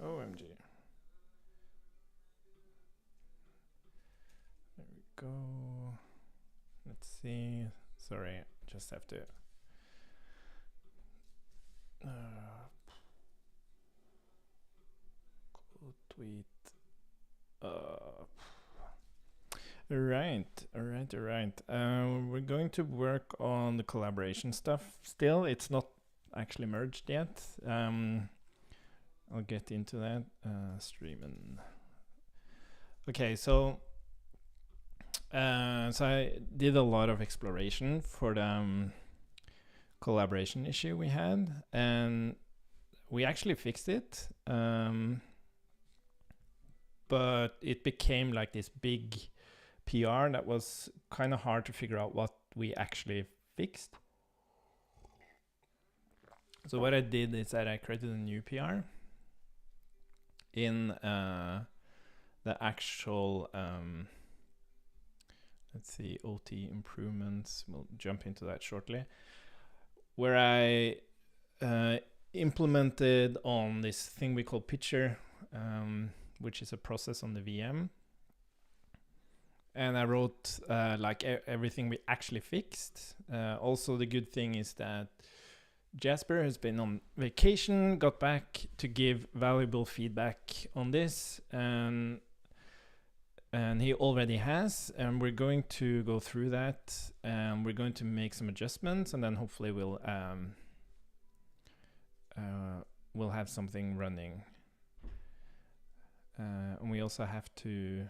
OMG. There we go. Let's see. Sorry, just have to. Tweet. All right. We're going to work on the collaboration stuff still. It's not actually merged yet. I'll get into that. Streaming. Okay, so I did a lot of exploration for the collaboration issue we had, and we actually fixed it. But it became like this big PR that was kind of hard to figure out what we actually fixed. So what I did is that I created a new PR in the actual, let's see, OT improvements. We'll jump into that shortly. Where I implemented on this thing we call Pitcher, which is a process on the VM. And I wrote like everything we actually fixed. Also, the good thing is that Jasper has been on vacation, got back to give valuable feedback on this, and he already has. And we're going to go through that, and we're going to make some adjustments, and then hopefully we'll have something running. And we also have to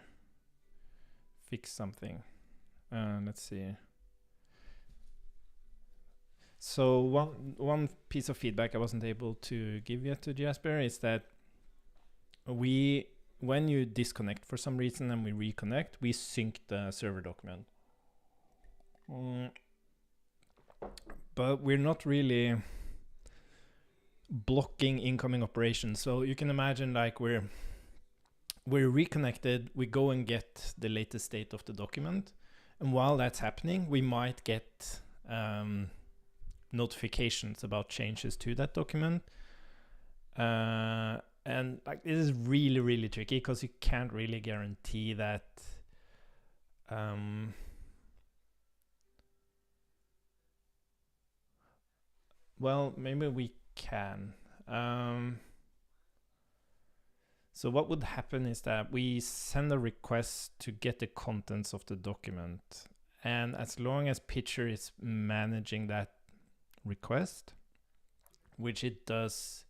fix something. Let's see. So one piece of feedback I wasn't able to give yet to Jasper is that when you disconnect for some reason and we reconnect, we sync the server document. But we're not really blocking incoming operations. So you can imagine like we're reconnected, we go and get the latest state of the document. And while that's happening, we might get notifications about changes to that document. And like this is really, really tricky because you can't really guarantee that well, maybe we can. So what would happen is that we send a request to get the contents of the document. And as long as Pitcher is managing that request, which it does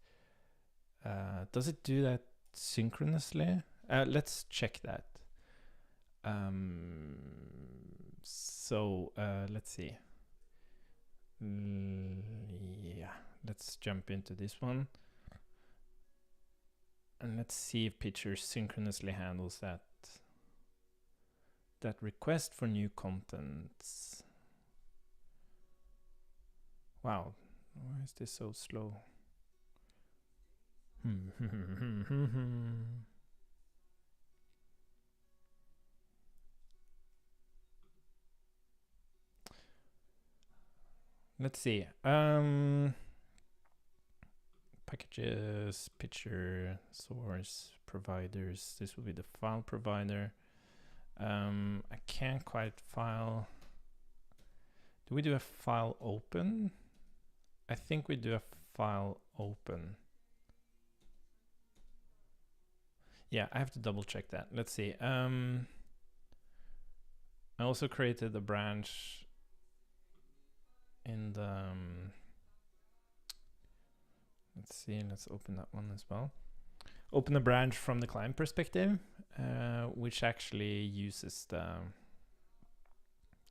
it do that synchronously? Let's check that. Let's see. Yeah, let's jump into this one. And let's see if Pitcher synchronously handles that request for new contents. Wow, why is this so slow? Let's see. Packages, Pitcher, source, providers. This will be the file provider. I can't quite file. Do we do a file open? I think we do a file open. Yeah, I have to double check that. Let's see. I also created a branch in the let's see, let's open that one as well. Open a branch from the client perspective, which actually uses the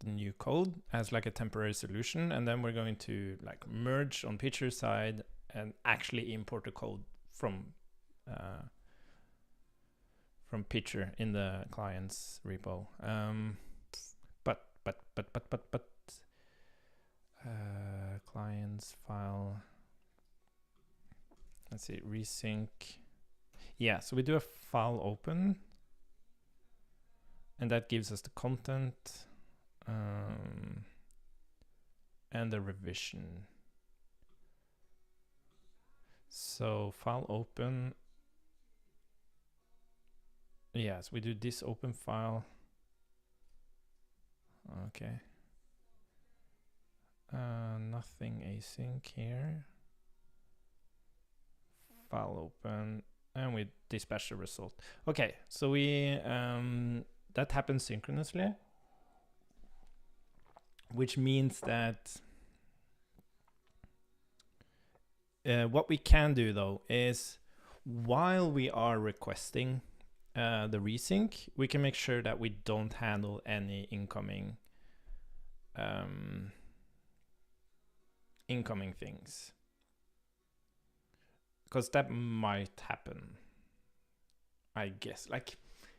new code as like a temporary solution, and then we're going to like merge on Pitcher side and actually import the code from Pitcher in the client's repo. But clients file. Let's see, resync. Yeah, so we do a file open, and that gives us the content. and the revision. So file open. Yes, we do this open file. Okay. Nothing async here. File open, and we dispatch the result. Okay, so we that happens synchronously, which means that what we can do though is while we are requesting the resync, we can make sure that we don't handle any incoming incoming things, because that might happen, I guess. Like,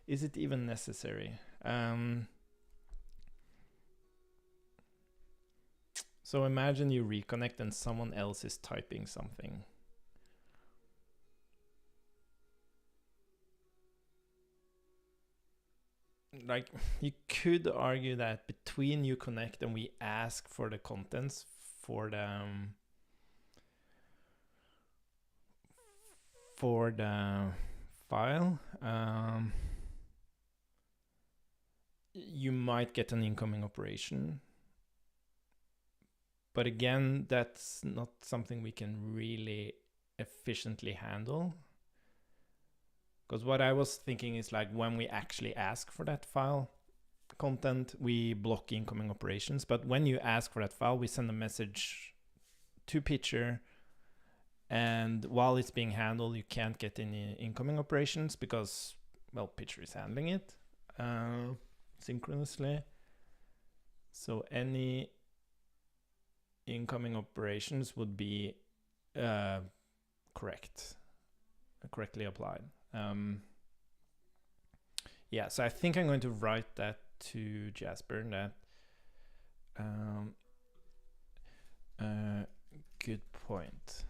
is it even necessary? So imagine you reconnect and someone else is typing something. Like, you could argue that between you connect and we ask for the contents for the file, you might get an incoming operation. But again, that's not something we can really efficiently handle. Because what I was thinking is, like, when we actually ask for that file content, we block incoming operations. But when you ask for that file, we send a message to Pitcher. And while it's being handled, you can't get any incoming operations because, well, Pitcher is handling it synchronously. So any incoming operations would be correctly applied. Yeah, so I think I'm going to write that to Jasper, that good point.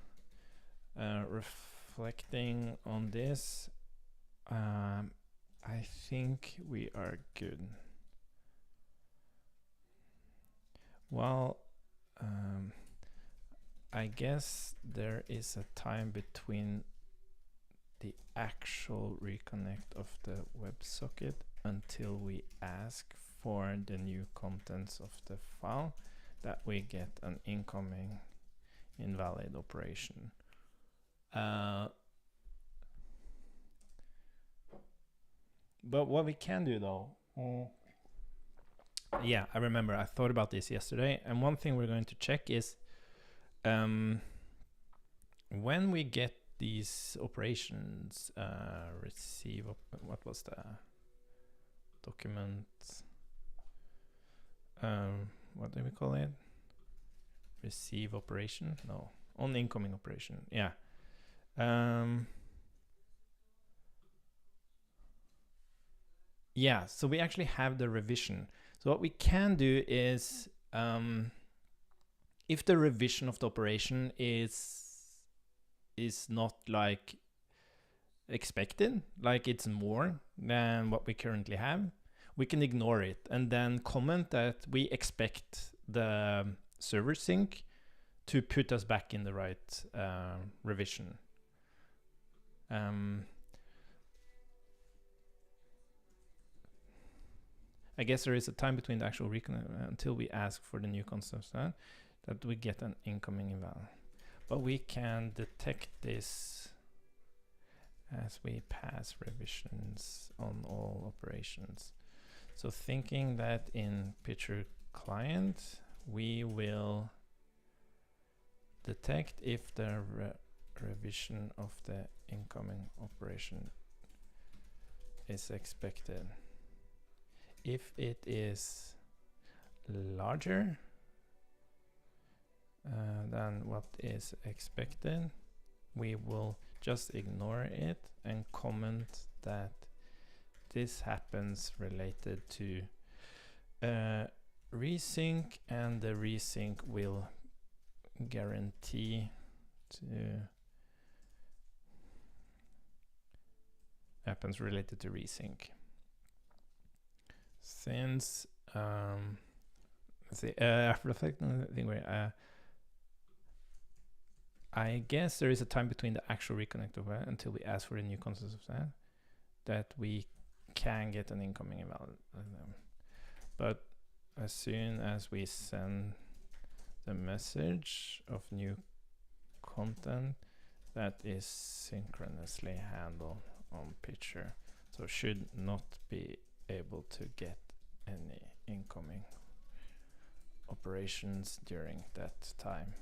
Reflecting on this, I think we are good. Well, I guess there is a time between the actual reconnect of the WebSocket until we ask for the new contents of the file that we get an incoming invalid operation. But what we can do though, yeah, I remember I thought about this yesterday, and one thing we're going to check is when we get these operations, receive, what was the document, what do we call it? Receive operation? No, on incoming operation. Yeah. Yeah, so we actually have the revision. So what we can do is, if the revision of the operation is not like expected, like it's more than what we currently have, we can ignore it and then comment that we expect the server sync to put us back in the right revision. I guess there is a time between the actual reconnect until we ask for the new constants that we get an incoming invalid. But we can detect this as we pass revisions on all operations. So thinking that in Pitcher client, we will detect if the revision of the incoming operation is expected. If it is larger than what is expected, we will just ignore it and comment that this happens related to resync, and the resync will guarantee to happens related to resync. Since let's see. Reflect on the thing where I guess there is a time between the actual reconnect of that until we ask for the new constants of that we can get an incoming invalid. But as soon as we send the message of new content, that is synchronously handled on picture, so should not be able to get any incoming operations during that time.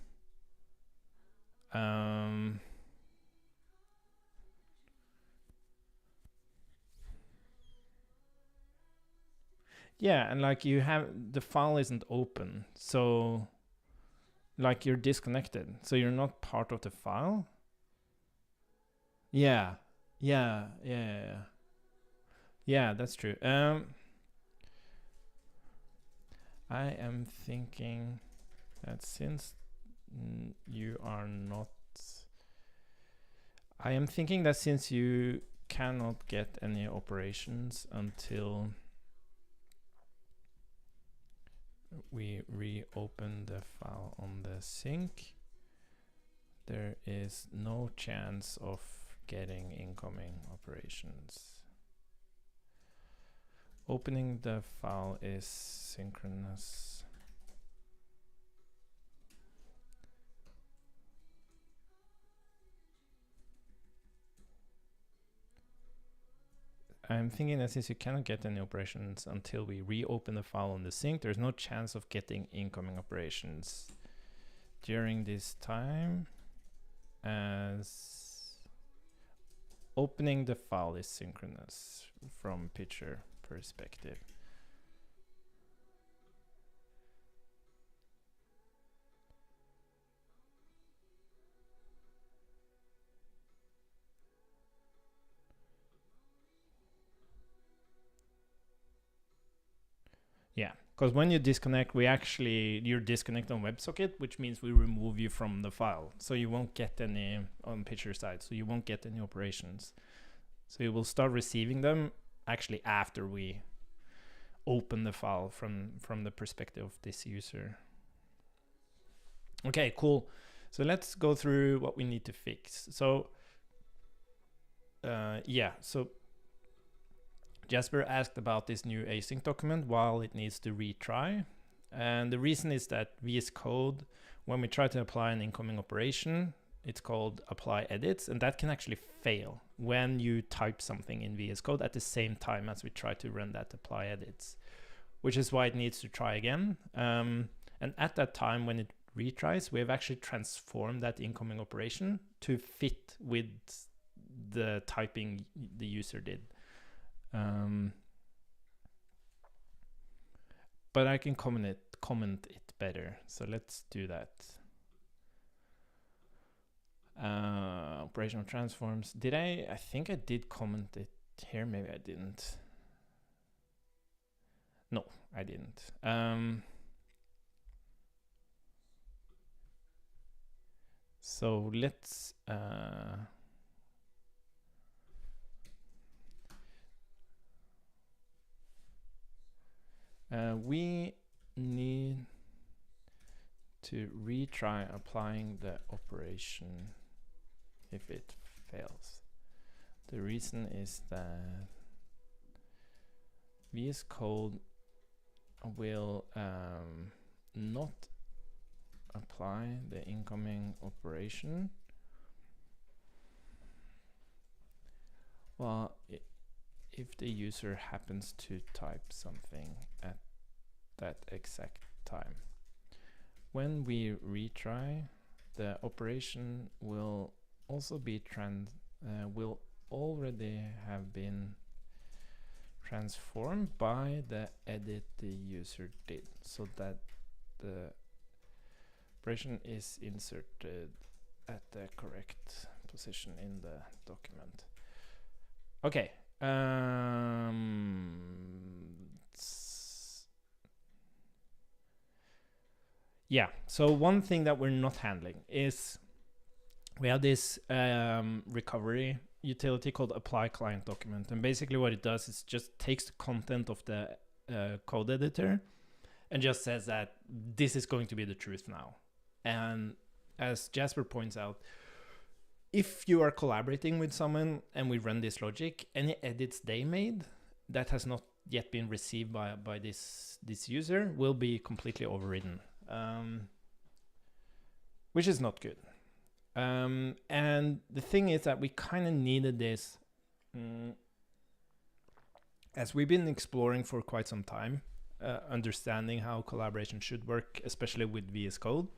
Yeah, and like you have the file isn't open, so like you're disconnected, so you're not part of the file. Yeah, that's true. I am thinking that since you are not, I am thinking that since you cannot get any operations until we reopen the file on the sync, there is no chance of getting incoming operations. Opening the file is synchronous. I'm thinking that since you cannot get any operations until we reopen the file on the sync, there's no chance of getting incoming operations during this time, as opening the file is synchronous from picture perspective. Yeah, because when you disconnect, you're disconnected on WebSocket, which means we remove you from the file. So you won't get any on picture side. So you won't get any operations. So you will start receiving them actually after we open the file from the perspective of this user. Okay, cool. So let's go through what we need to fix. So so Jasper asked about this new async document while it needs to retry. And the reason is that VS Code, when we try to apply an incoming operation, it's called apply edits, and that can actually fail when you type something in VS Code at the same time as we try to run that apply edits, which is why it needs to try again. And at that time, when it retries, we have actually transformed that incoming operation to fit with the typing the user did. But I can comment it better. So let's do that. Operational transforms. I think I did comment it here. Maybe I didn't. No, I didn't. So let's we need to retry applying the operation if it fails. The reason is that VS Code will not apply the incoming operation. Well, if the user happens to type something at that exact time. When we retry, the operation will also be will already have been transformed by the edit the user did, so that the operation is inserted at the correct position in the document. Okay. Yeah, so one thing that we're not handling is we have this recovery utility called apply client document, and basically what it does is just takes the content of the code editor and just says that this is going to be the truth now. And as Jasper points out, if you are collaborating with someone and we run this logic, any edits they made that has not yet been received by this user will be completely overridden, which is not good. And the thing is that we kind of needed this as we've been exploring for quite some time, understanding how collaboration should work, especially with VS Code,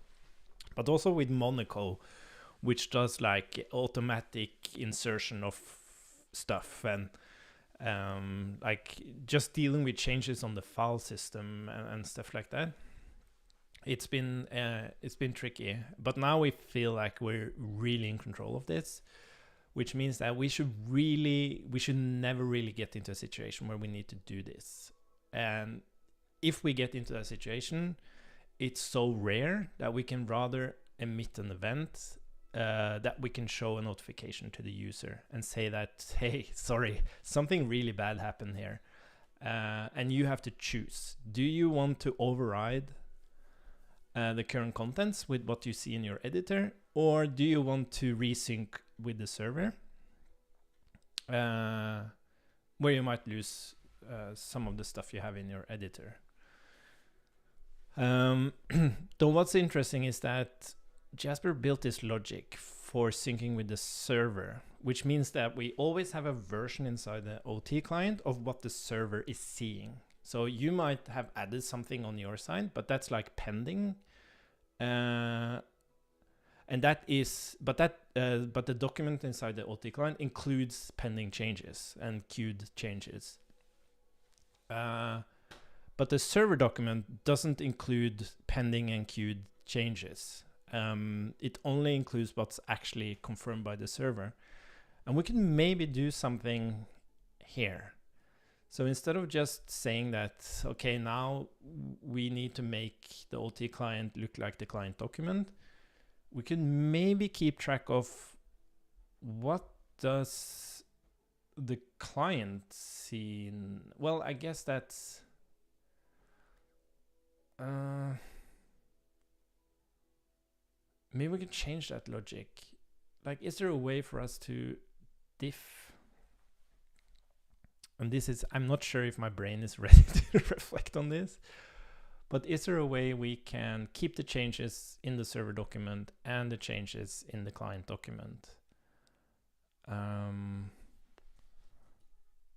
but also with Monaco, which does like automatic insertion of stuff and like just dealing with changes on the file system and stuff like that. It's been tricky, but now we feel like we're really in control of this, which means that we should never really get into a situation where we need to do this. And if we get into that situation, it's so rare that we can rather emit an event that we can show a notification to the user and say that, hey, sorry, something really bad happened here. And you have to choose. Do you want to override the current contents with what you see in your editor, or do you want to resync with the server, where you might lose some of the stuff you have in your editor? Though what's interesting is that Jasper built this logic for syncing with the server, which means that we always have a version inside the OT client of what the server is seeing. So you might have added something on your side, but that's like pending, and that is, but the document inside the OT client includes pending changes and queued changes. But the server document doesn't include pending and queued changes. It only includes what's actually confirmed by the server. And we can maybe do something here. So instead of just saying that, okay, now we need to make the OT client look like the client document, we can maybe keep track of what does the client see. Well, I guess that's... maybe we can change that logic. Like, is there a way for us to diff? And this is, I'm not sure if my brain is ready to reflect on this, but is there a way we can keep the changes in the server document and the changes in the client document?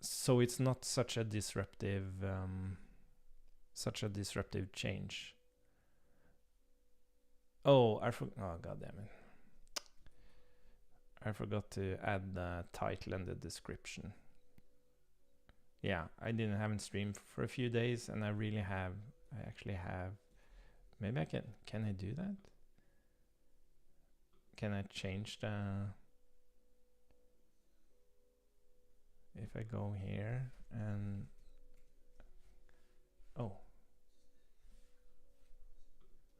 So it's not such a disruptive change. Oh, god damn it. I forgot to add the title and the description. Yeah, I haven't streamed for a few days, and I actually have, maybe I can I do that? Can I change the, if I go here and, oh,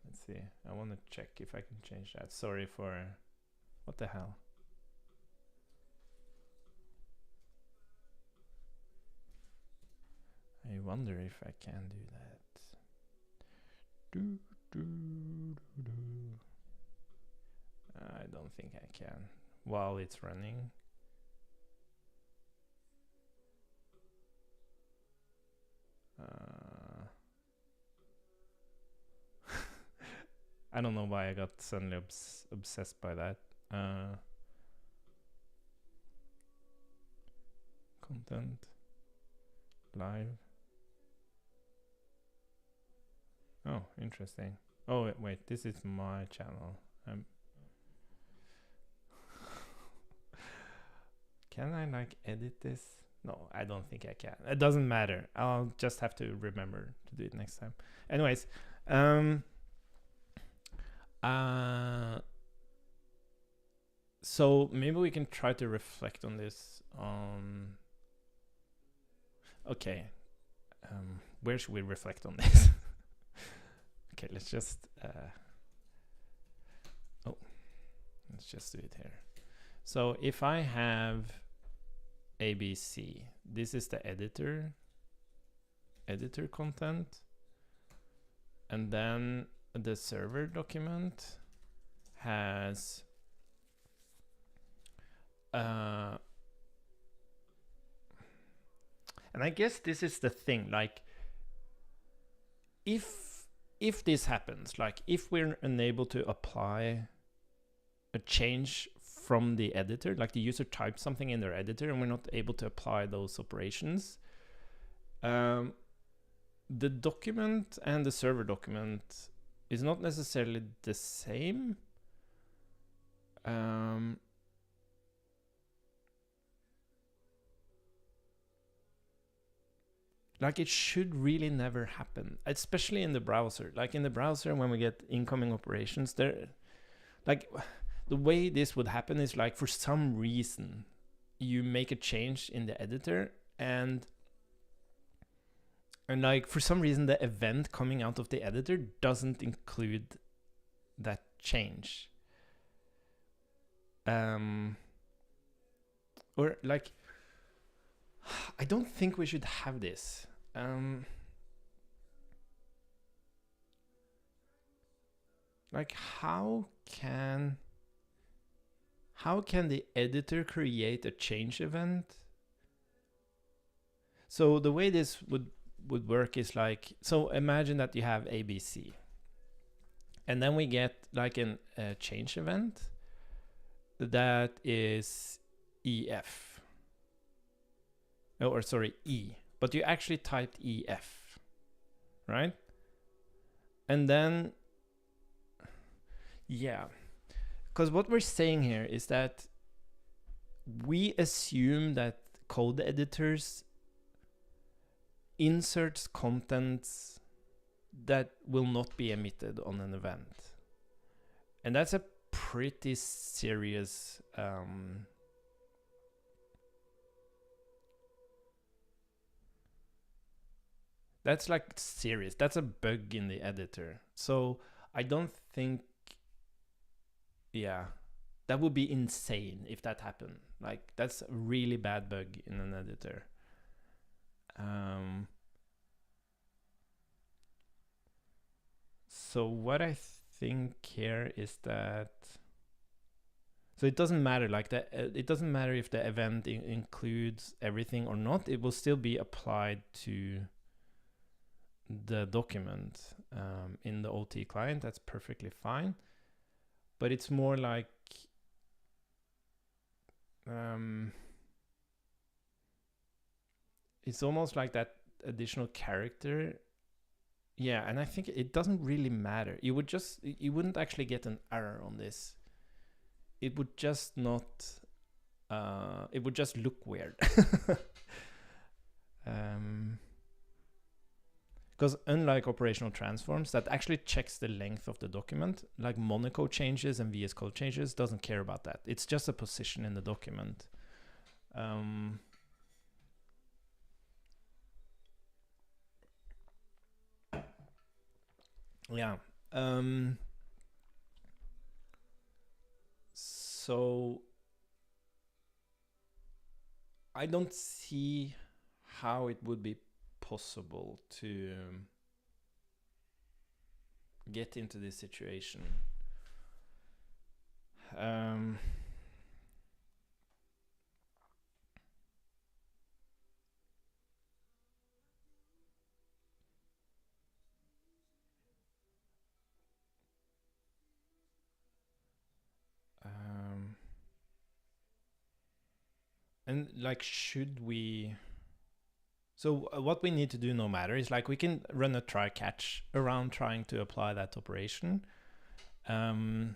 let's see, I want to check if I can change that. Sorry for, what the hell? I wonder if I can do that. I don't think I can while it's running. I don't know why I got suddenly obsessed by that. Content live. Oh, interesting. Oh, wait, this is my channel. Can I like edit this? No, I don't think I can. It doesn't matter. I'll just have to remember to do it next time. Anyways, so maybe we can try to reflect on this. Okay, where should we reflect on this? Okay, let's just let's just do it here. So if I have ABC, this is the editor content, And then the server document has and I guess this is the thing, like if this happens, like if we're unable to apply a change from the editor, like the user types something in their editor and we're not able to apply those operations, the document and the server document is not necessarily the same. Like it should really never happen, especially in the browser. Like in the browser, when we get incoming operations, there, like the way this would happen is like for some reason you make a change in the editor and like for some reason the event coming out of the editor doesn't include that change. Or like I don't think we should have this. Like how can the editor create a change event? So the way this would work is like, so imagine that you have ABC, and then we get like a change event that is EF. Or sorry, E, but you actually typed EF, right? And then, yeah, because what we're saying here is that we assume that code editors inserts contents that will not be emitted on an event. And that's a pretty serious that's like serious. That's a bug in the editor. So I don't think, yeah, that would be insane if that happened. Like that's a really bad bug in an editor. So what I think here is that, so it doesn't matter, like that. It doesn't matter if the event includes everything or not. It will still be applied to the document in the OT client. That's perfectly fine. But it's more like it's almost like that additional character. Yeah, and I think it doesn't really matter. You wouldn't actually get an error on this. It would just not, it would just look weird. Because unlike operational transforms that actually checks the length of the document, like Monaco changes and VS Code changes doesn't care about that. It's just a position in the document. Yeah. So I don't see how it would be possible to get into this situation. And like, should we? So what we need to do no matter is like we can run a try catch around trying to apply that operation. And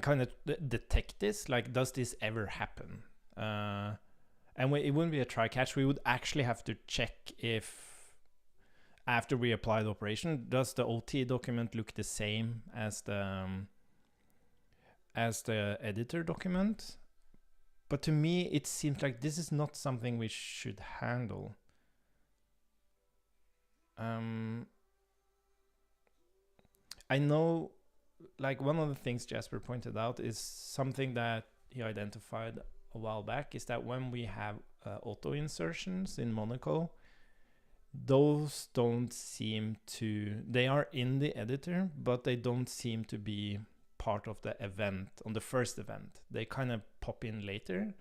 kind of detect this, like, does this ever happen? And it wouldn't be a try catch. We would actually have to check if after we apply the operation, does the OT document look the same as the editor document? But to me, it seems like this is not something we should handle. I know, like, one of the things Jasper pointed out is something that he identified a while back is that when we have auto insertions in Monaco, those don't seem to, they are in the editor, but they don't seem to be part of the event, on the first event. They kind of pop in later,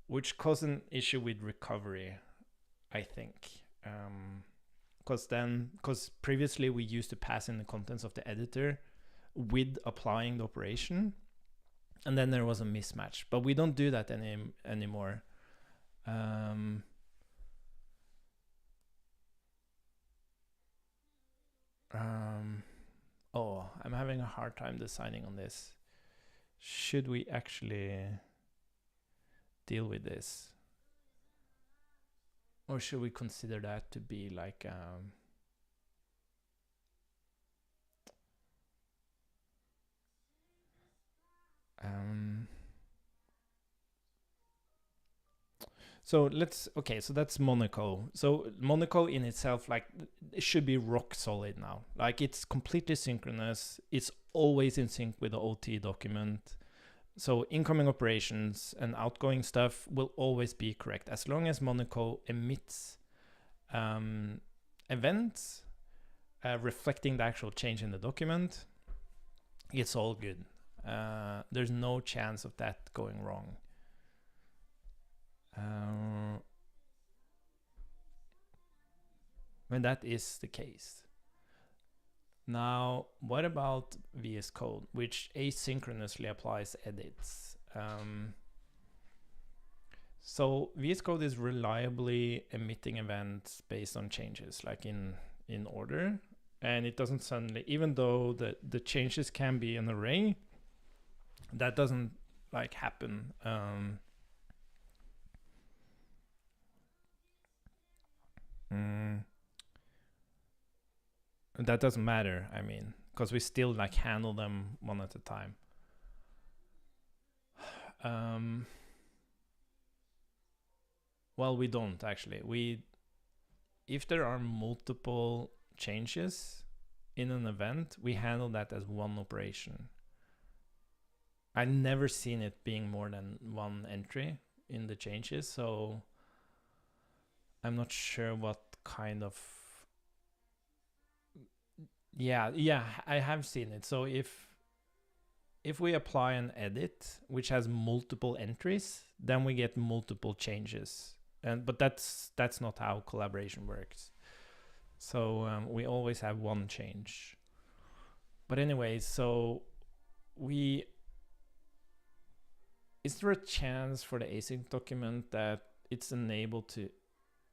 which causes an issue with recovery, I think. Because previously we used to pass in the contents of the editor with applying the operation, and then there was a mismatch. But we don't do that anymore. Oh, I'm having a hard time deciding on this. Should we actually deal with this? Or should we consider that to be like so that's Monaco. So Monaco in itself, like, it should be rock solid now. Like, it's completely synchronous. It's always in sync with the OT document. So incoming operations and outgoing stuff will always be correct. As long as Monaco emits events reflecting the actual change in the document, it's all good. There's no chance of that going wrong. When that is the case. Now, what about VS Code, which asynchronously applies edits? So VS Code is reliably emitting events based on changes, like in order, and it doesn't suddenly, even though the changes can be an array, that doesn't like happen. That doesn't matter, I mean, because we still like handle them one at a time. Well, we don't actually. If there are multiple changes in an event, we handle that as one operation. I've never seen it being more than one entry in the changes, so I'm not sure what kind of... Yeah, I have seen it. So if we apply an edit which has multiple entries, then we get multiple changes. But that's not how collaboration works. So we always have one change. But anyway, so is there a chance for the async document that it's enabled to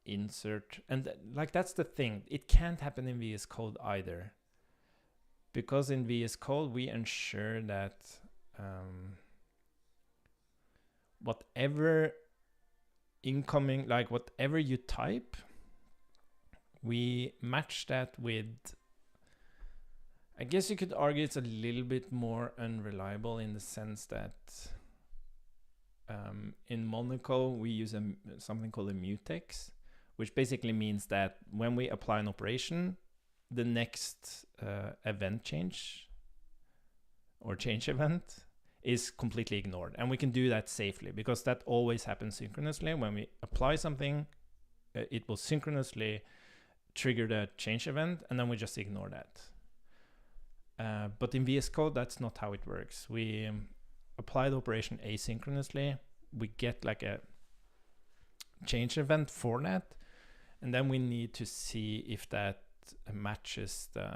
insert? And like, that's the thing. It can't happen in VS Code either. Because in VS Code, we ensure that whatever incoming, like whatever you type, we match that with... I guess you could argue it's a little bit more unreliable in the sense that in Monaco, we use something called a mutex, which basically means that when we apply an operation, the next event change or change event is completely ignored. And we can do that safely because that always happens synchronously. When we apply something, it will synchronously trigger the change event, and then we just ignore that. But in VS Code, that's not how it works. We apply the operation asynchronously. We get like a change event for that, and then we need to see if that matches the...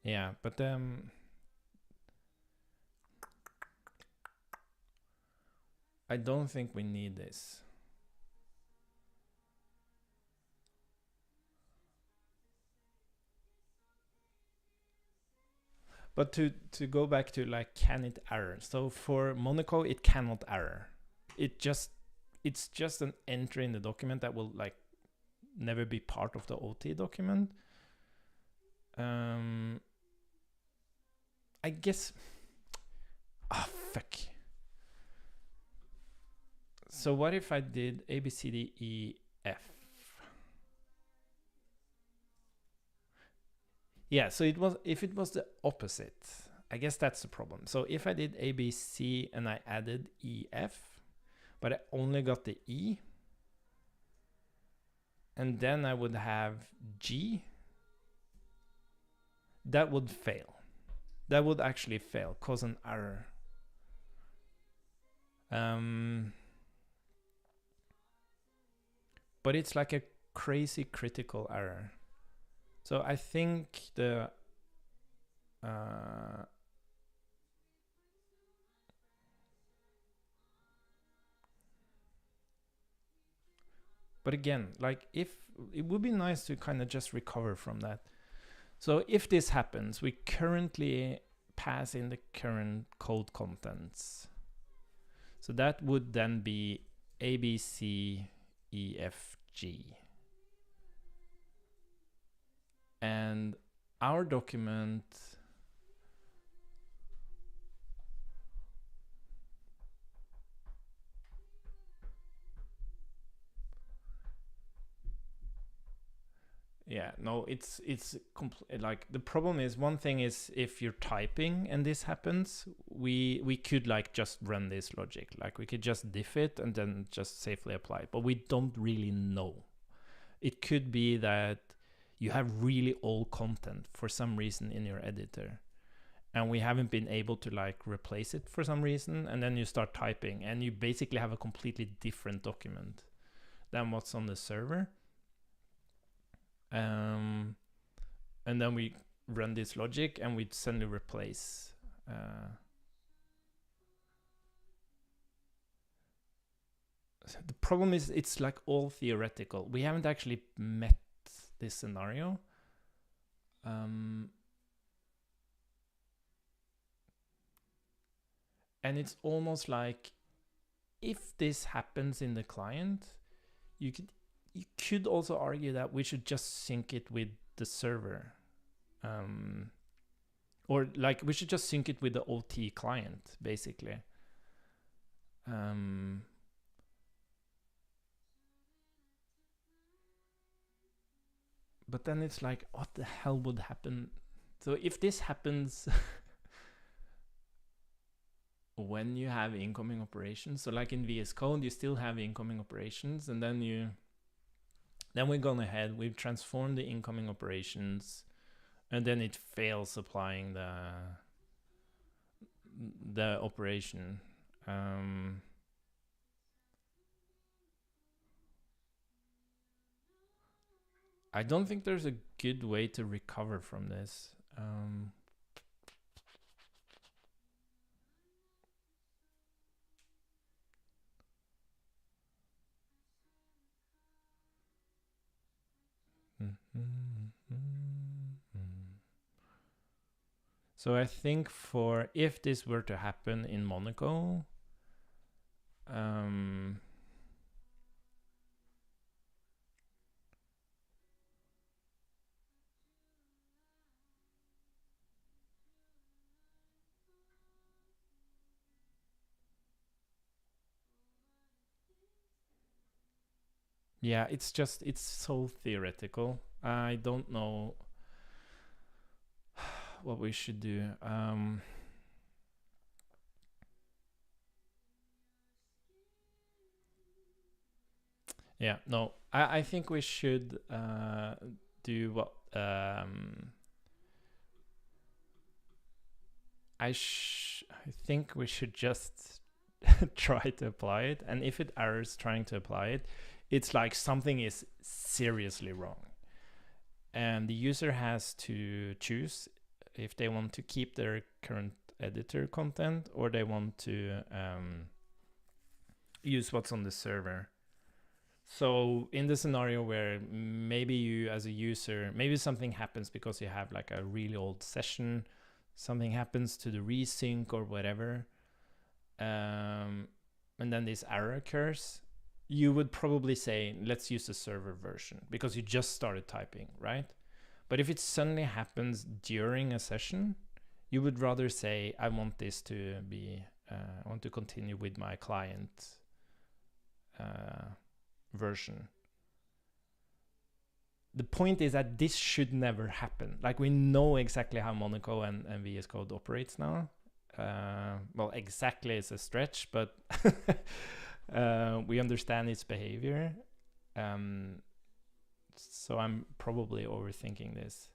yeah, but I don't think we need this. But to go back to like, can it error? So for Monaco, it cannot error. It's just an entry in the document that will like never be part of the OT document. I guess... oh, fuck. So what if I did A, B, C, D, E, F? Yeah, so if it was the opposite, I guess that's the problem. So if I did ABC and I added EF, but I only got the E, and then I would have G, that would fail. That would actually fail, cause an error. But it's like a crazy critical error. So I think the but again, like if it would be nice to kind of just recover from that. So if this happens, we currently pass in the current code contents. So that would then be A, B, C, E, F, G. And our document it's like the problem is, one thing is if you're typing and this happens, we could like just run this logic, like we could just diff it and then just safely apply it, but we don't really know. It could be that you have really old content for some reason in your editor, and we haven't been able to like replace it for some reason, and then you start typing and you basically have a completely different document than what's on the server. And then we run this logic and we suddenly replace. The problem is it's like all theoretical. We haven't actually met this scenario. And it's almost like if this happens in the client, you could also argue that we should just sync it with the server. Or like we should just sync it with the OT client, basically. But then it's like, what the hell would happen? So if this happens when you have incoming operations, so like in VS Code, you still have incoming operations, and then we've gone ahead, we've transformed the incoming operations, and then it fails applying the operation. I don't think there's a good way to recover from this. So I think for if this were to happen in Monaco, yeah, it's so theoretical. I don't know what we should do. Yeah, no, I think we should do what I think we should just try to apply it, and if it errors trying to apply it, it's like something is seriously wrong, and the user has to choose if they want to keep their current editor content or they want to use what's on the server. So in the scenario where maybe you as a user, maybe something happens because you have like a really old session, something happens to the resync or whatever, and then this error occurs, you would probably say, let's use the server version because you just started typing, right? But if it suddenly happens during a session, you would rather say, I want this to be, I want to continue with my client version. the point is that this should never happen. Like, we know exactly how Monaco and VS Code operates now. Well, exactly is a stretch, but we understand its behavior. So I'm probably overthinking this.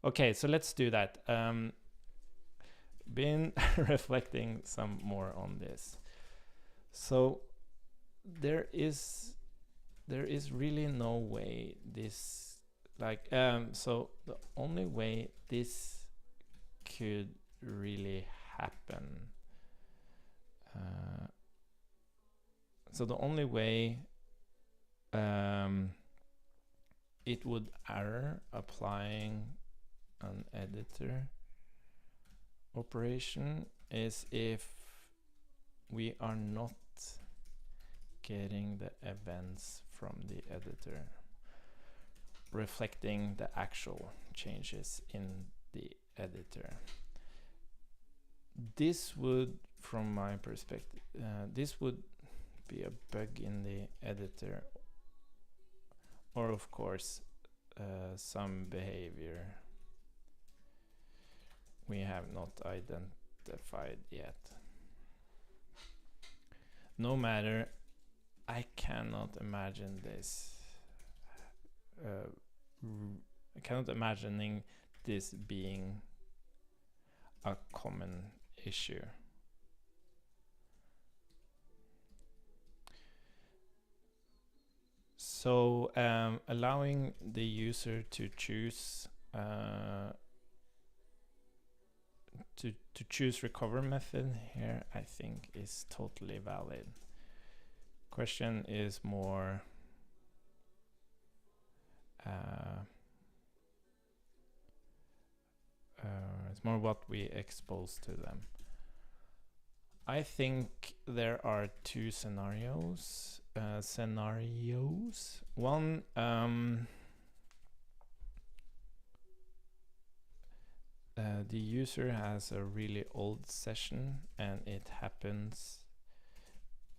Okay, so let's do that. Been reflecting some more on this. So there is really no way this, like, so the only way this could really happen, so the only way it would error applying an editor operation is if we are not getting the events from the editor reflecting the actual changes in the editor. This would, from my perspective, this would be a bug in the editor, or of course some behavior we have not identified yet. No matter, I cannot imagine this. I cannot imagining this being a common issue. So allowing the user to choose to choose recover method here, I think, is totally valid. Question is more it's more what we expose to them. I think there are two scenarios. One, the user has a really old session and it happens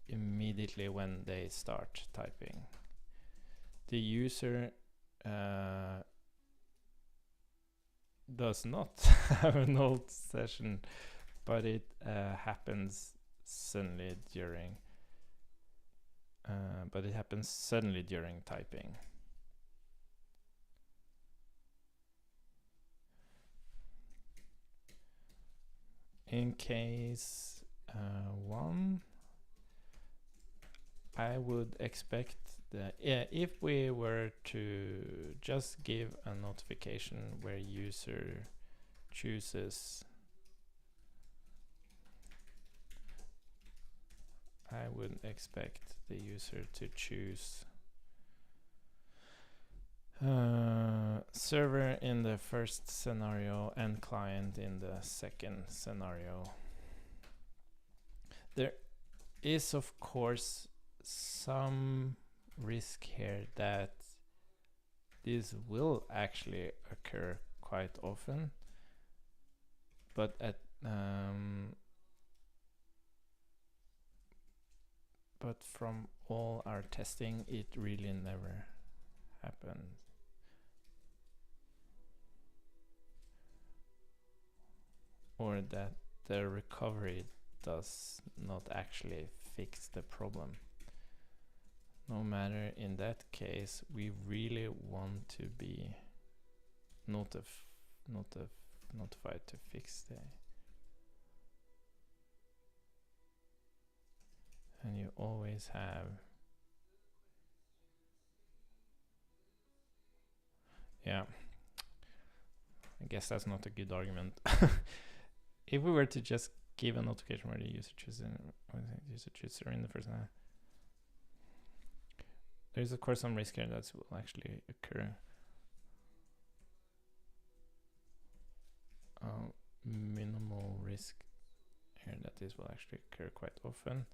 immediately when they start typing. The user does not have an old session, but it happens suddenly during typing. In case 1, I would expect that if we were to just give a notification where user chooses, I would expect the user to choose server in the first scenario and client in the second scenario. There is, of course, some risk here that this will actually occur quite often, but from all our testing, it really never happened. Or that the recovery does not actually fix the problem. No matter, in that case, we really want to be notified to fix the. And you always have. Yeah. I guess that's not a good argument. If we were to just give a notification where the user chooses in the first line, there's of course some risk here that will actually occur. Minimal risk here that this will actually occur quite often.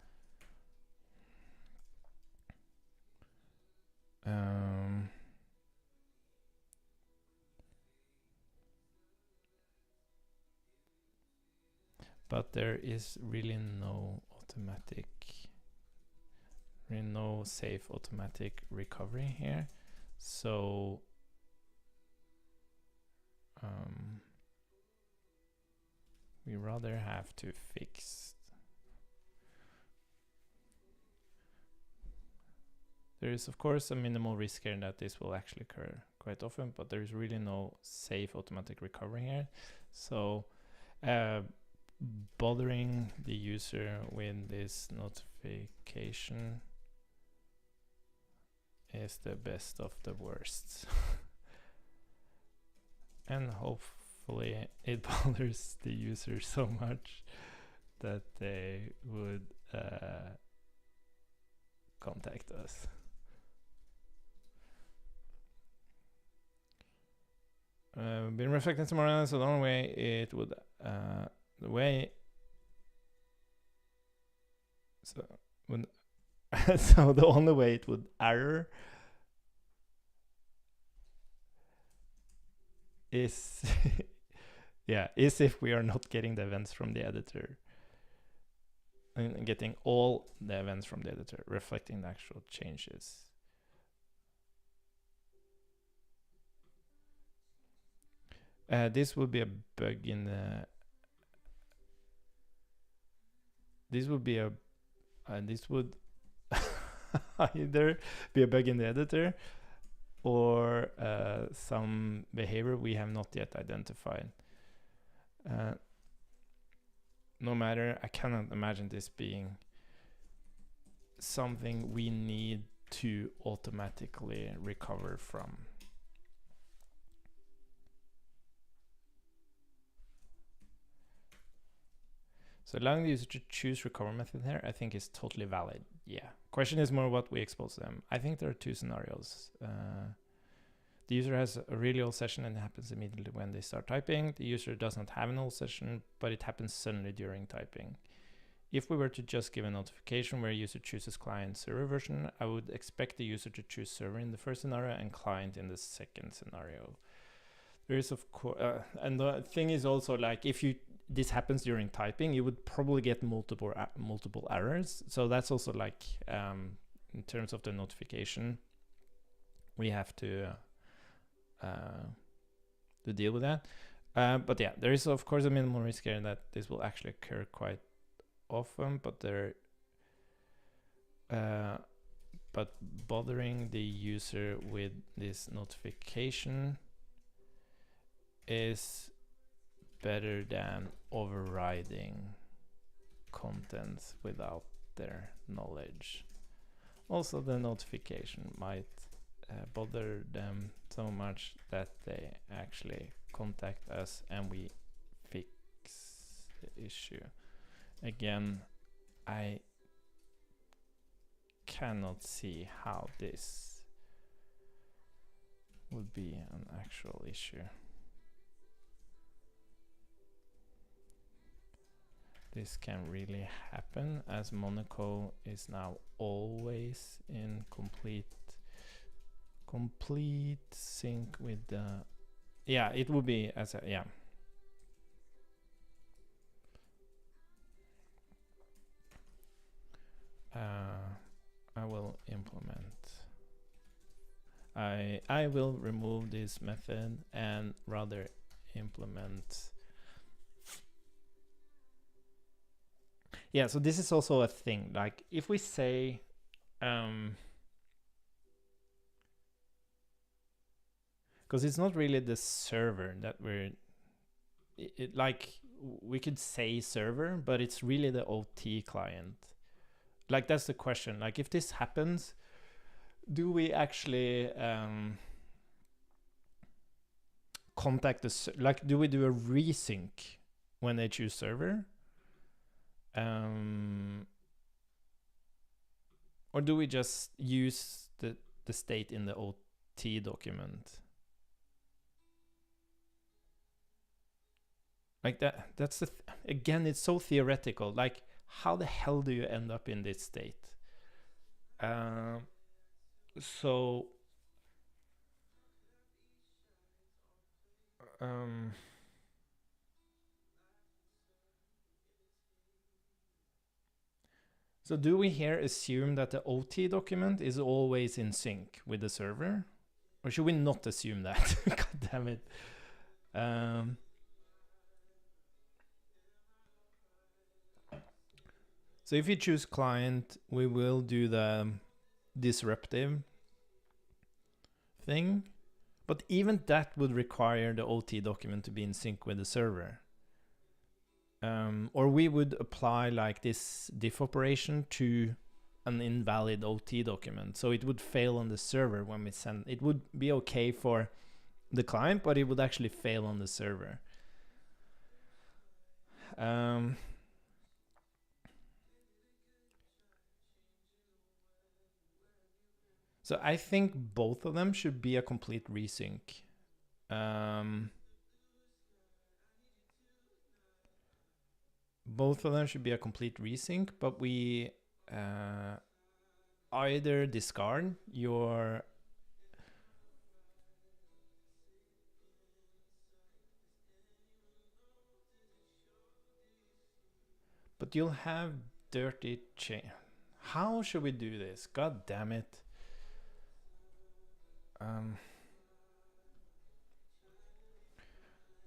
But there is really no safe automatic recovery here. So we rather have to fix. There is of course a minimal risk here that this will actually occur quite often, but there is really no safe automatic recovery here. So bothering the user with this notification is the best of the worst. And hopefully it bothers the user so much that they would contact us. Been reflecting tomorrow, so the only way it would the way so when so the only way it would error is yeah, is if we are not getting the events from the editor and getting all the events from the editor reflecting the actual changes. This would be a bug in the this would either be a bug in the editor or some behavior we have not yet identified. No matter, I cannot imagine this being something we need to automatically recover from. So allowing the user to choose recovery method here, I think is totally valid. Yeah. Question is more what we expose to them. I think there are two scenarios. The user has a really old session and it happens immediately when they start typing. The user does not have an old session, but it happens suddenly during typing. If we were to just give a notification where a user chooses client server version, I would expect the user to choose server in the first scenario and client in the second scenario. There is of course, and the thing is also like if this happens during typing, you would probably get multiple errors. So that's also like in terms of the notification, we have to deal with that. But yeah, there is of course a minimal risk here that this will actually occur quite often, but but bothering the user with this notification is better than overriding contents without their knowledge. Also, the notification might bother them so much that they actually contact us and we fix the issue. Again, I cannot see how this would be an actual issue. This can really happen as Monaco is now always in complete sync with the, yeah, it would be as a, yeah. I will implement. I will remove this method and rather implement. Yeah, so this is also a thing. Like if we say, because it's not really the server that we're, like we could say server, but it's really the OT client. Like that's the question. Like if this happens, do we actually contact the, like do we do a resync when they choose server? Or do we just use the state in the OT document? Like that's the again, it's so theoretical. Like how the hell do you end up in this state? So do we here assume that the OT document is always in sync with the server? Or should we not assume that? God damn it. Um, so if you choose client, we will do the disruptive thing, but even that would require the OT document to be in sync with the server. Or we would apply like this diff operation to an invalid OT document, so it would fail on the server when we send. It would be okay for the client, but it would actually fail on the server. So I think both of them should be a complete resync. Both of them should be a complete resync, but we either discard your but you'll have dirty chain. How should we do this? God damn it.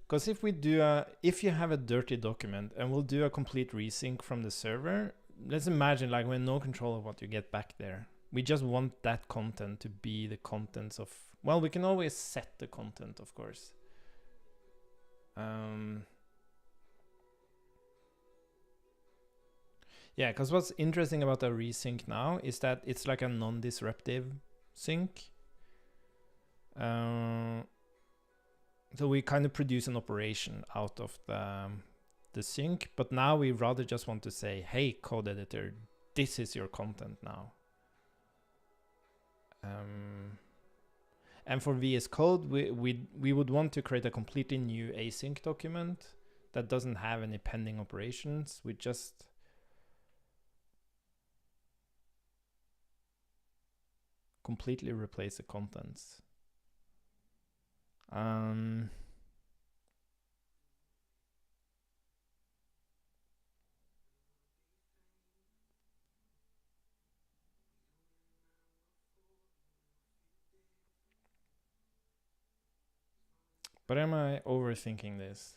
Because if you have a dirty document and we'll do a complete resync from the server, let's imagine like we have no control of what you get back there. We just want that content to be the contents of, well, we can always set the content, of course. Yeah, because what's interesting about a resync now is that it's like a non-disruptive sync. So we kind of produce an operation out of the sync, but now we rather just want to say, hey, code editor, this is your content now. And for VS Code, we would want to create a completely new async document that doesn't have any pending operations. We just completely replace the contents. But am I overthinking this?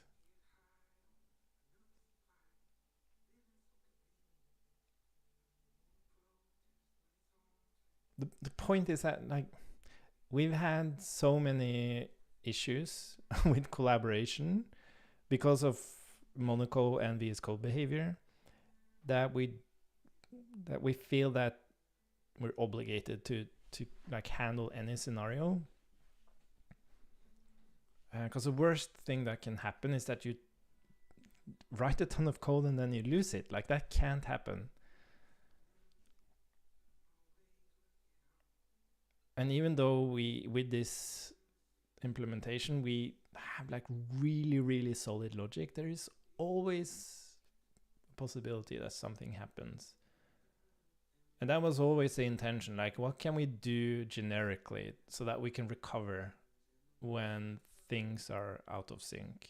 The point is that like we've had so many issues with collaboration because of Monaco and VS Code behavior that we feel that we're obligated to like handle any scenario. Because the worst thing that can happen is that you write a ton of code and then you lose it. Like that can't happen. And even though we, with this implementation, we have like really, really solid logic, there is always a possibility that something happens. And that was always the intention. Like, what can we do generically so that we can recover when things are out of sync?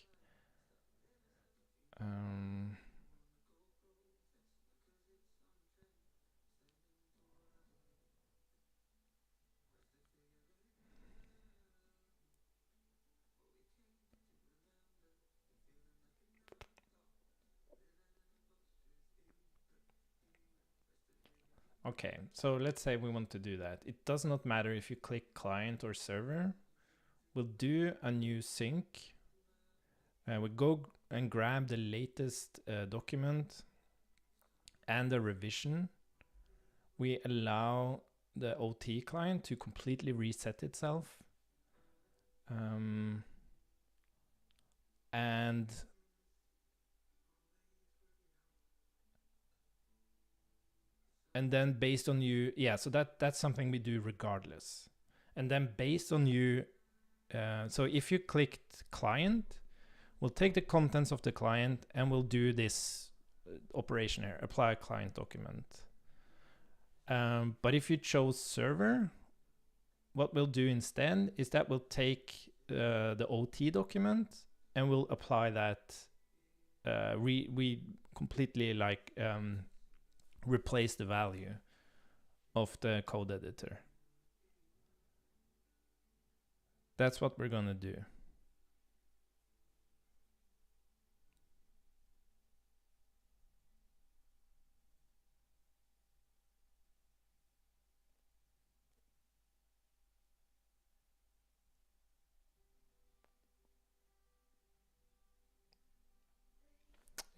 Okay, so let's say we want to do that. It does not matter if you click client or server. We'll do a new sync. We go and grab the latest document and the revision. We allow the OT client to completely reset itself. And then based on you, yeah, so that's something we do regardless. And then based on you, so if you clicked client, we'll take the contents of the client and we'll do this operation here, apply client document. But if you chose server, what we'll do instead is that we'll take the OT document and we'll apply that. We completely like replace the value of the code editor. That's what we're gonna do.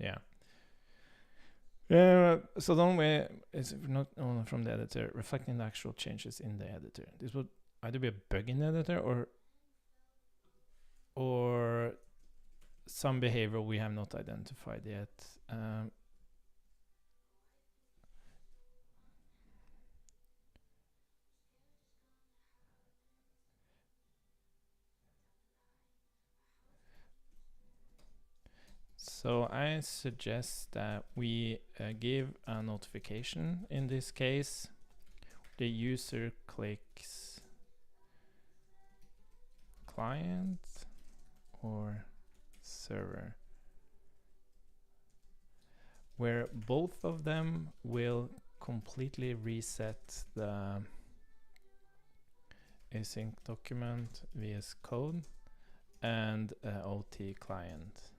Yeah. So then we is not only from the editor reflecting the actual changes in the editor. This would either be a bug in the editor or some behavior we have not identified yet. So I suggest that we give a notification. In this case, the user clicks client or server, where both of them will completely reset the async document VS Code and OT client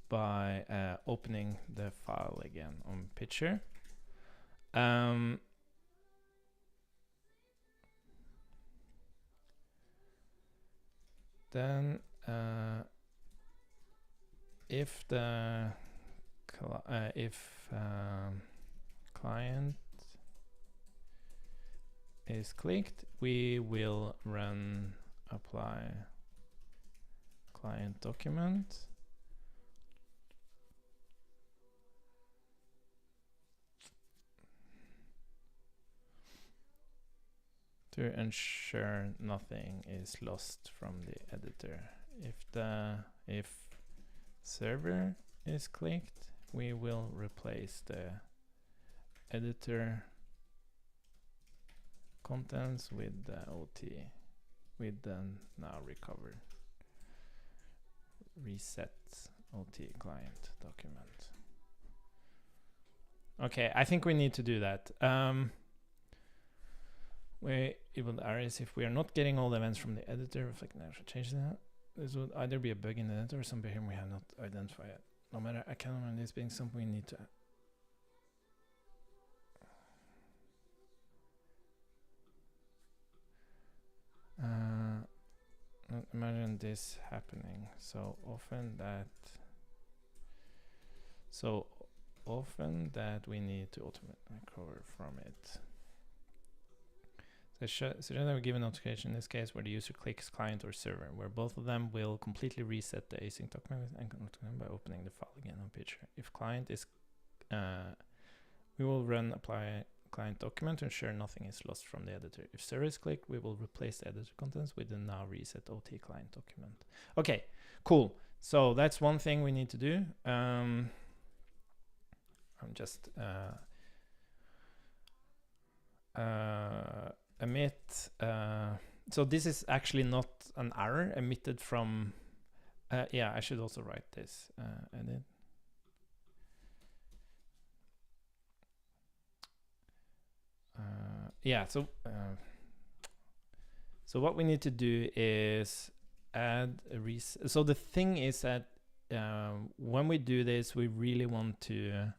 by opening the file again on Pitcher. Then if the client is clicked, we will run apply client document to ensure nothing is lost from the editor. If server is clicked, we will replace the editor contents with the OT with the now recovered reset OT client document. Okay, I think we need to do that. It will errors if we are not getting all the events from the editor reflecting actual changes. This would either be a bug in the editor or some behavior we have not identified yet. No matter, I can't remember this being something we need to imagine this happening so often that we need to automatically recover from it. So that we give a notification in this case where the user clicks client or server, where both of them will completely reset the async document and by opening the file again on Pitcher. If client is, we will run apply client document to ensure nothing is lost from the editor. If server is clicked, we will replace the editor contents with the now reset OT client document. Okay, cool. So that's one thing we need to do. I'm just emit. So this is actually not an error emitted from. Yeah, I should also write this. Edit. Yeah. So what we need to do is add a reset. So the thing is that when we do this, we really want to.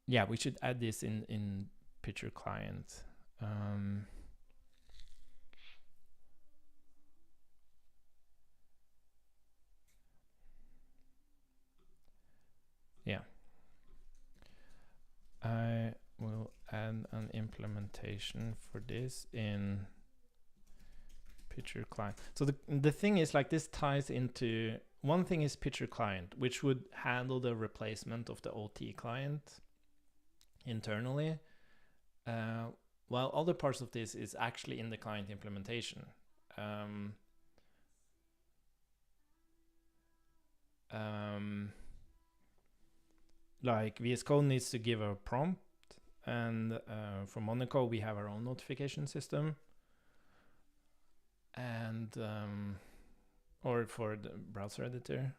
Yeah, we should add this in Pitcher client. Yeah. I will add an implementation for this in Pitcher client. So the thing is, like, this ties into one thing is Pitcher client, which would handle the replacement of the OT client internally, while other parts of this is actually in the client implementation. Like VS Code needs to give a prompt, and for Monaco we have our own notification system, and or for the browser editor.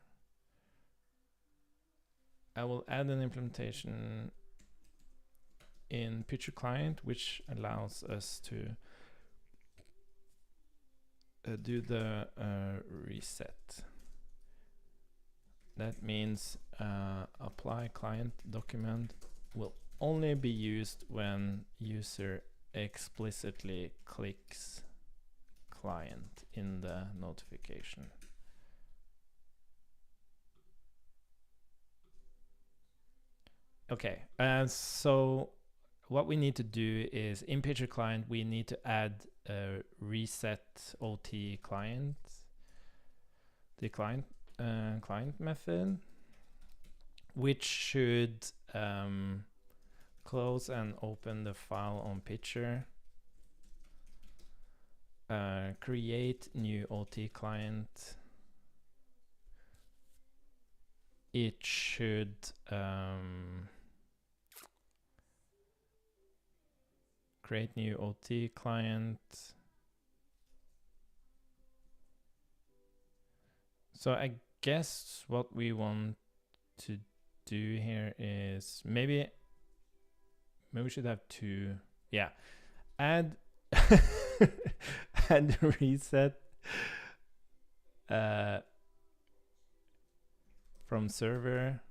I will add an implementation in Pitcher client which allows us to do the reset. That means apply client document will only be used when user explicitly clicks client in the notification. Okay, so what we need to do is in picture client, we need to add a reset OT client, the client method, which should close and open the file on picture, create new OT client. It should create new OT client. So I guess what we want to do here is maybe we should have two. Yeah, add add reset from server,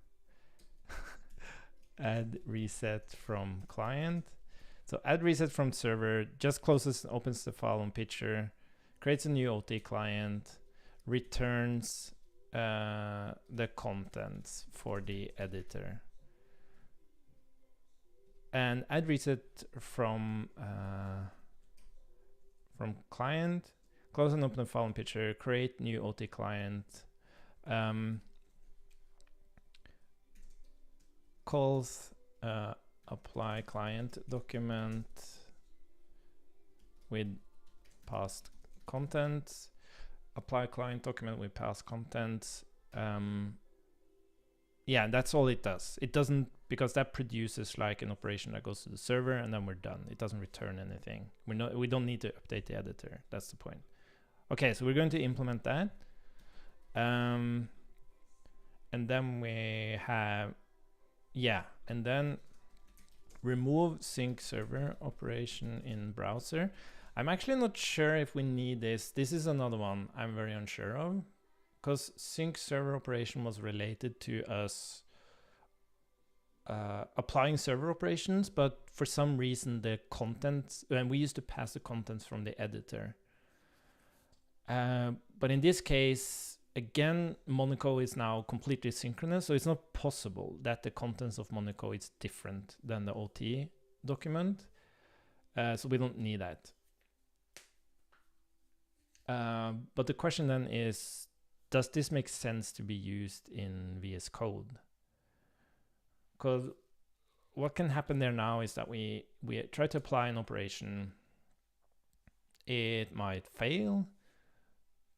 add reset from client. So add reset from server just closes and opens the file on picture, creates a new OT client, returns the contents for the editor. And add reset from client, close and open the file on picture, create new OT client, calls apply client document with past contents, apply client document with past contents. Yeah, that's all it does. It doesn't, because that produces like an operation that goes to the server and then we're done. It doesn't return anything. We don't need to update the editor. That's the point. Okay, so we're going to implement that. And then we have, yeah, and then remove sync server operation in browser. I'm actually not sure if we need this. This is another one I'm very unsure of, because sync server operation was related to us applying server operations, but for some reason the contents, and we used to pass the contents from the editor. But in this case, again, Monaco is now completely synchronous, so it's not possible that the contents of Monaco is different than the OT document. So we don't need that. But the question then is, does this make sense to be used in VS Code? Because what can happen there now is that we try to apply an operation. It might fail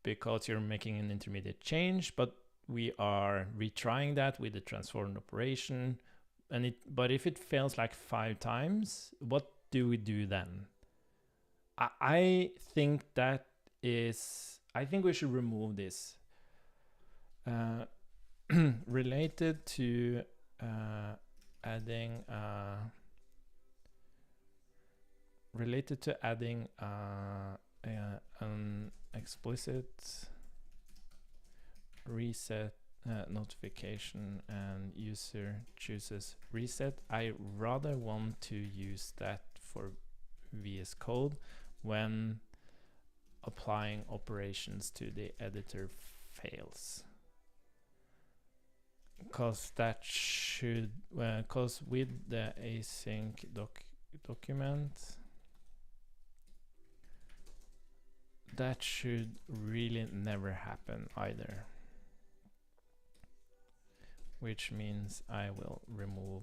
because you're making an intermediate change, but we are retrying that with the transformed operation. But if it fails like 5 times, what do we do then? I think we should remove this. Related to adding an explicit reset notification and user chooses reset. I rather want to use that for VS Code when applying operations to the editor fails. Because that should, because with the async document, that should really never happen either. Which means I will remove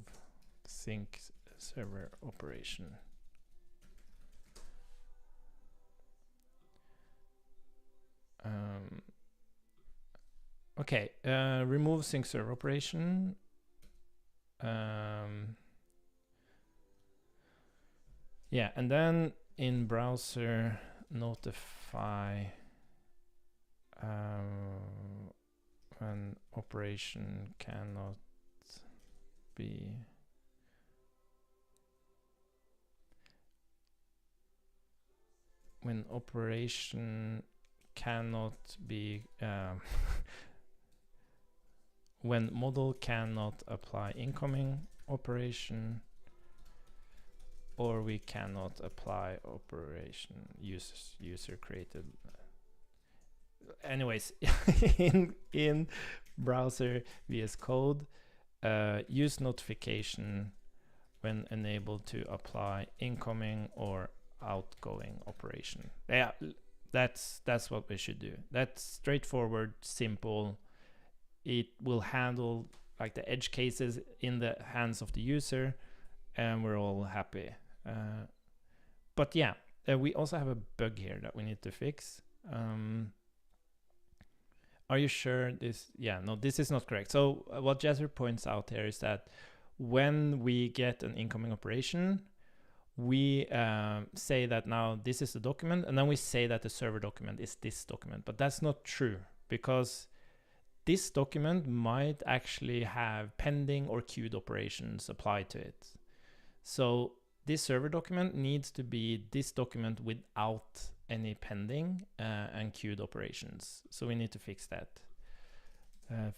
sync server operation. Okay, remove sync server operation. Yeah, and then in browser notify when operation cannot be when model cannot apply incoming operation, or we cannot apply operation user created. Anyways, in browser VS Code, use notification when enabled to apply incoming or outgoing operation. Yeah, that's what we should do. That's straightforward, simple. It will handle like the edge cases in the hands of the user, and we're all happy. But yeah, we also have a bug here that we need to fix. Are you sure this? Yeah, no, this is not correct. So what Jasper points out here is that when we get an incoming operation, we say that now this is the document, and then we say that the server document is this document. But that's not true, because this document might actually have pending or queued operations applied to it. So this server document needs to be this document without any pending and queued operations. So we need to fix that.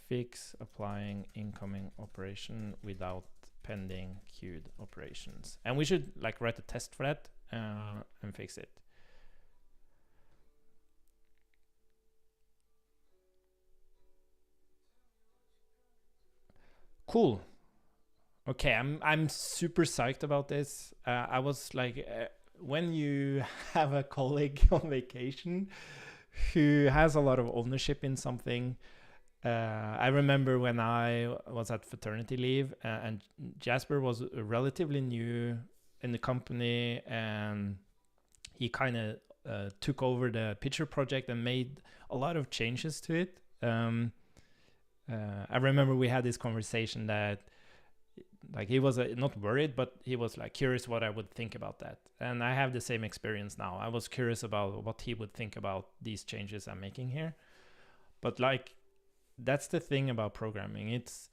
Fix applying incoming operation without pending queued operations. And we should like write a test for that and fix it. Cool. Okay, I'm super psyched about this. I was like, when you have a colleague on vacation who has a lot of ownership in something. I remember when I was at paternity leave, and Jasper was relatively new in the company, and he kind of took over the picture project and made a lot of changes to it. I remember we had this conversation that like he was not worried, but he was like curious what I would think about that. And I have the same experience now. I was curious about what he would think about these changes I'm making here. But like, that's the thing about programming. It's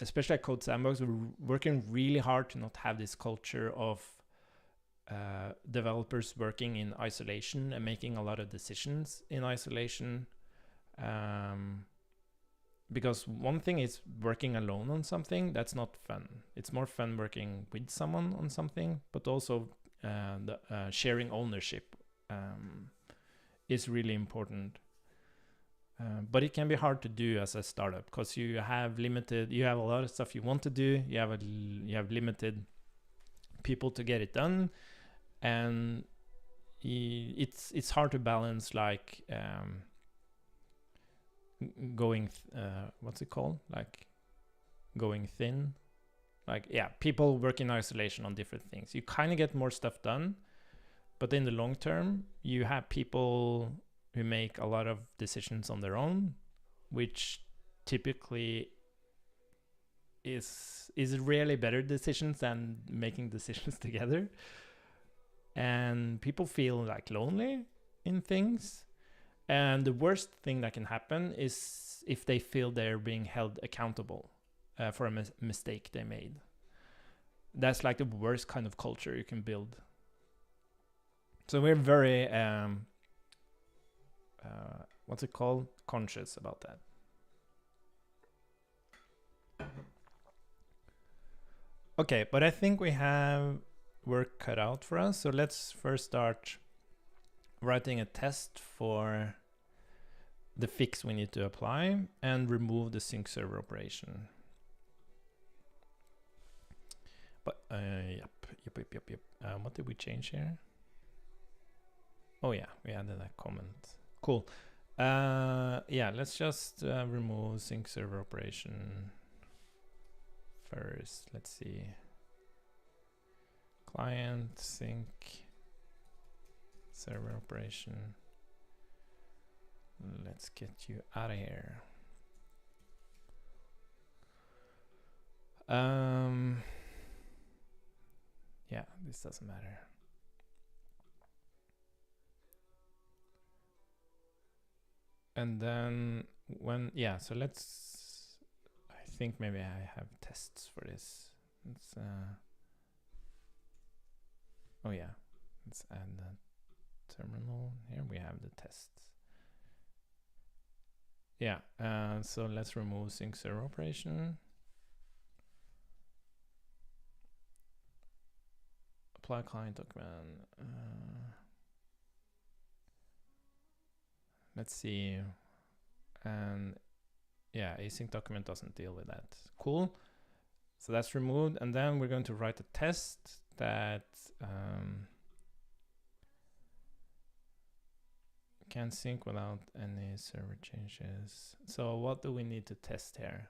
especially at CodeSandbox, we're working really hard to not have this culture of developers working in isolation and making a lot of decisions in isolation. Because one thing is working alone on something, that's not fun. It's more fun working with someone on something, but also sharing ownership is really important. But it can be hard to do as a startup because you have a lot of stuff you want to do. You have limited people to get it done, and it's hard to balance like going what's it called, like going thin, like people work in isolation on different things. You kind of get more stuff done, but in the long term you have people who make a lot of decisions on their own, which typically is really better decisions than making decisions together. And people feel like lonely in things. And the worst thing that can happen is if they feel they're being held accountable for a mistake they made. That's like the worst kind of culture you can build. So we're very what's it called? Conscious about that. Okay, but I think we have work cut out for us. So let's first start writing a test for the fix we need to apply and remove the sync server operation. But yep. What did we change here? Oh yeah, we added a comment. Cool. Let's just remove sync server operation first. Let's see. Client sync server operation. Let's get you out of here. Yeah, this doesn't matter. And then so let's, I think maybe I have tests for this. Let's let's add the terminal. Here we have the tests. So let's remove sync server operation. Apply client document. Let's see. And yeah, async document doesn't deal with that. Cool. So that's removed, and then we're going to write a test that can sync without any server changes. So what do we need to test here?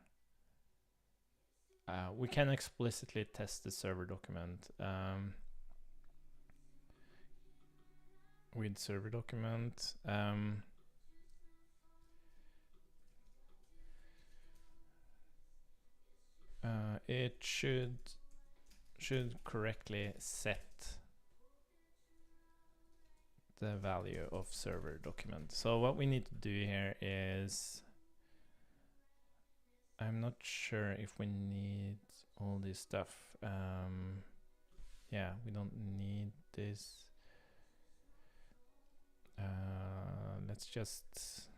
We can explicitly test the server document with server document. It should correctly set the value of server document. So what we need to do here is, I'm not sure if we need all this stuff. Yeah, we don't need this. Let's just,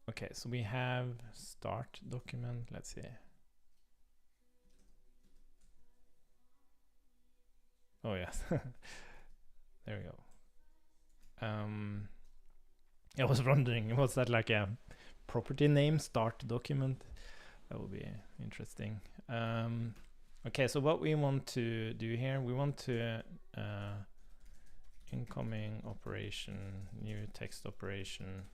okay, so we have start document. Let's see. Oh yes. There we go. I was wondering, was that like a property name, start document? That would be interesting. Okay, so what we want to do here, we want to incoming operation, new text operation,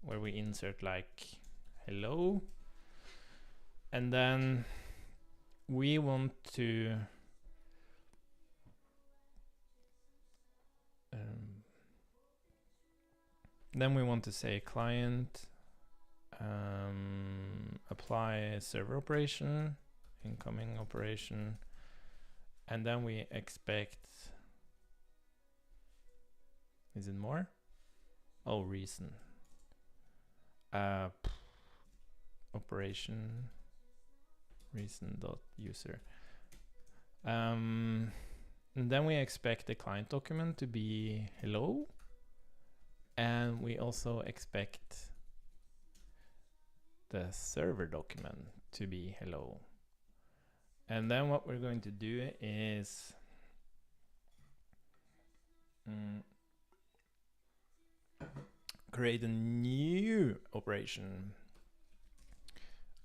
where we insert like hello, and then we want to say client apply server operation, incoming operation, and then we expect, is it more? Oh, reason. Operation reason.user. And then we expect the client document to be hello, and we also expect the server document to be hello. And then what we're going to do is create a new operation,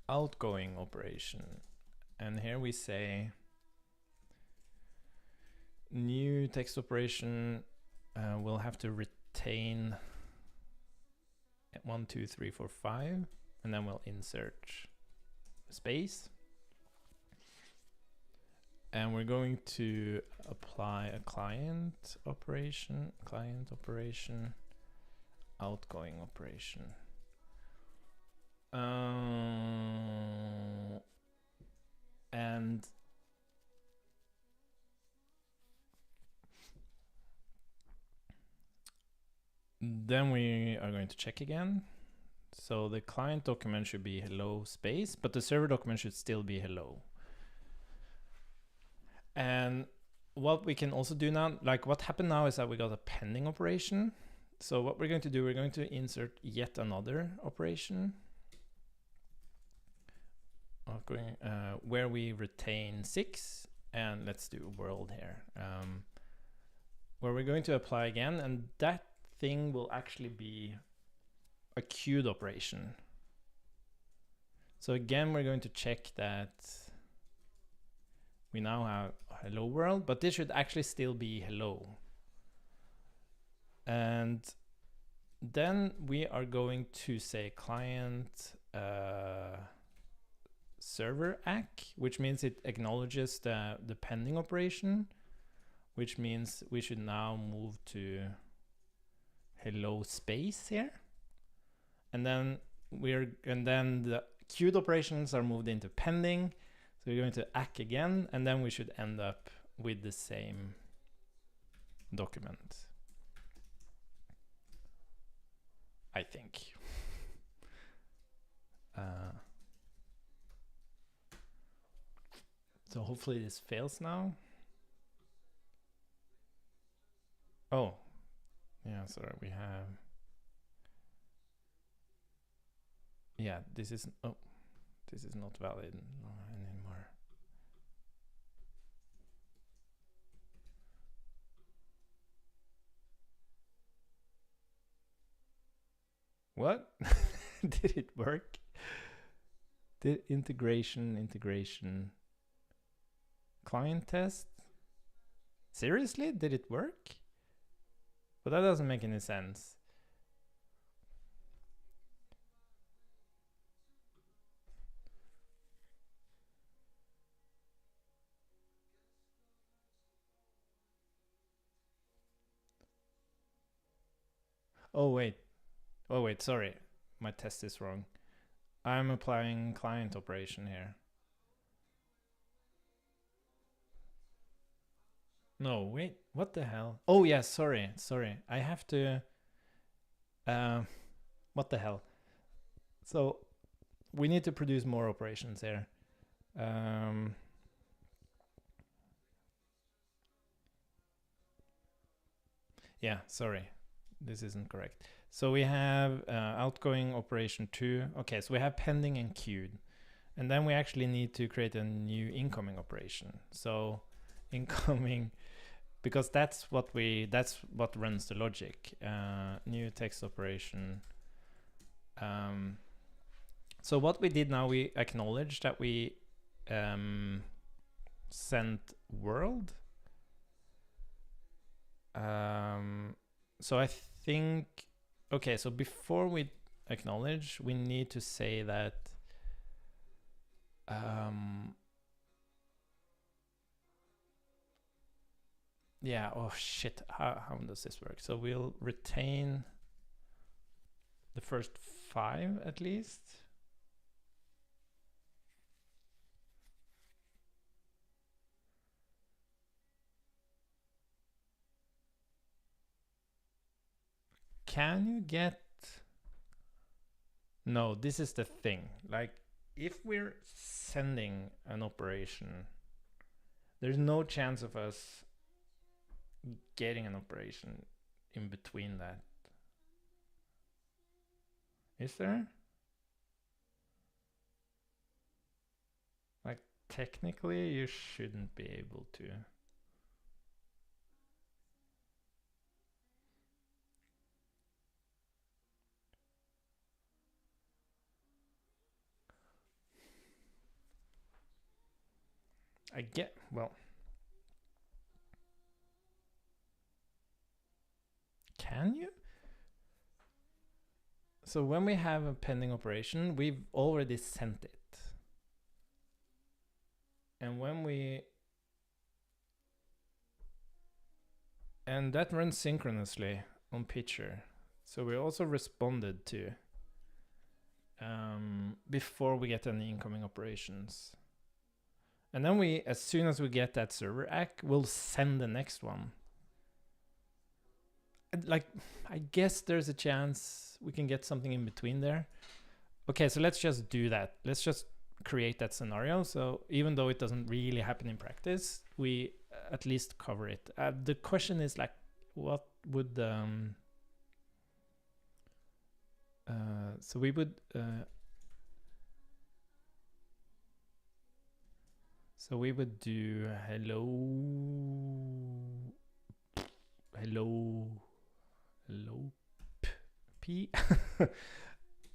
outgoing operation. And here we say new text operation will have to retain 1, 2, 3, 4, 5, and then we'll insert space. And we're going to apply a client operation, outgoing operation. And then we are going to check again. So the client document should be hello space, but the server document should still be hello. And what we can also do now, like what happened now is that we got a pending operation. So what we're going to do, we're going to insert yet another operation where we retain 6, and let's do world here, where we're going to apply again, and that thing will actually be a queued operation. So again, we're going to check that we now have hello world, but this should actually still be hello. And then we are going to say client server ACK, which means it acknowledges the pending operation, which means we should now move to hello space here. And then the queued operations are moved into pending. So we're going to ACK again, and then we should end up with the same document, I think. So hopefully this fails now. Oh, yeah, sorry, we have, yeah, this is, oh, this is not valid anymore. What? Did it work? Did integration client test? Seriously? Did it work? But that doesn't make any sense. Oh wait, sorry. My test is wrong. I'm applying client operation here. No, wait, what the hell? Oh yeah, sorry. I have to, what the hell? So we need to produce more operations here. Yeah, sorry, this isn't correct. So we have outgoing operation 2. Okay, so we have pending and queued. And then we actually need to create a new incoming operation. So incoming, because that's what runs the logic. New text operation. So what we did now, we acknowledged that we sent world. So I think, okay, so before we acknowledge, we need to say that yeah, oh shit, how does this work? So we'll retain the first 5 at least. Can you get... No, this is the thing. Like, if we're sending an operation, there's no chance of us getting an operation in between that. Is there? Like, technically, you shouldn't be able to. I get, well, can you? So when we have a pending operation, we've already sent it. And when we... And that runs synchronously on pitcher. So we also responded to before we get any incoming operations. And then we, as soon as we get that server ACK, we'll send the next one. Like, I guess there's a chance we can get something in between there. Okay, so let's just do that. Let's just create that scenario. So even though it doesn't really happen in practice, we at least cover it. The question is like, what would so we would so we would do hello p.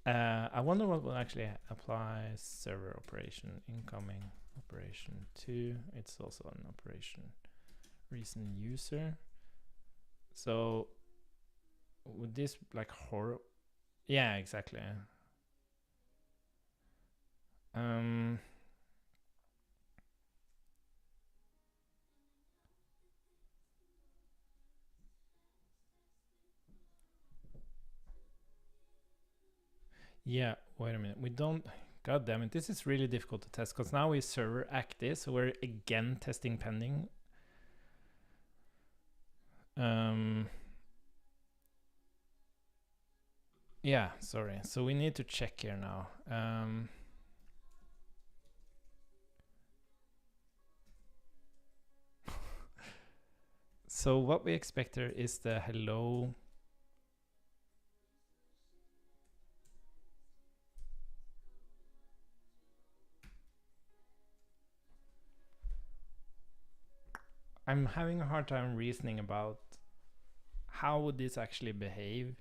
I wonder what will actually apply server operation incoming operation 2. It's also an operation recent user. So would this like horror? Yeah, exactly. Yeah, wait a minute. We don't... God damn it. This is really difficult to test because now we server act this. So we're again testing pending. Yeah, sorry. So we need to check here now. So what we expect here is the hello. I'm having a hard time reasoning about how would this actually behave.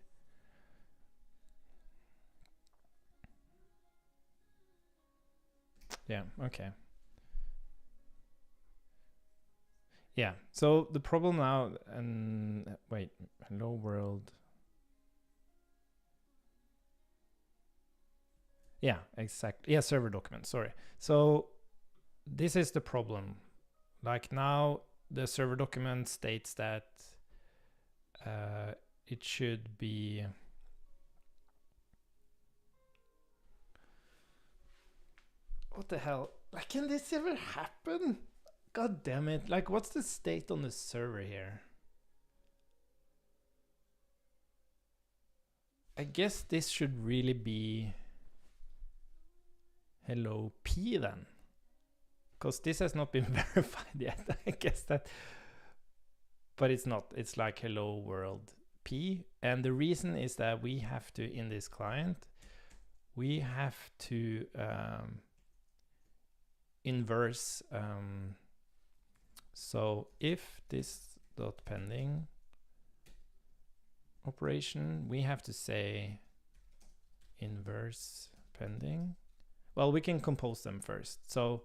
Yeah, okay. Yeah, so the problem now, and wait, hello world. Yeah, exactly. Yeah, server document, sorry. So this is the problem. Like now the server document states that it should be what the hell? Like, can this ever happen? God damn it. Like, what's the state on the server here? I guess this should really be hello P then. Because this has not been verified yet. I guess that. But it's not. It's like hello world P. And the reason is that we have to, in this client, we have to inverse. So if this dot pending operation, we have to say inverse pending. Well, we can compose them first. So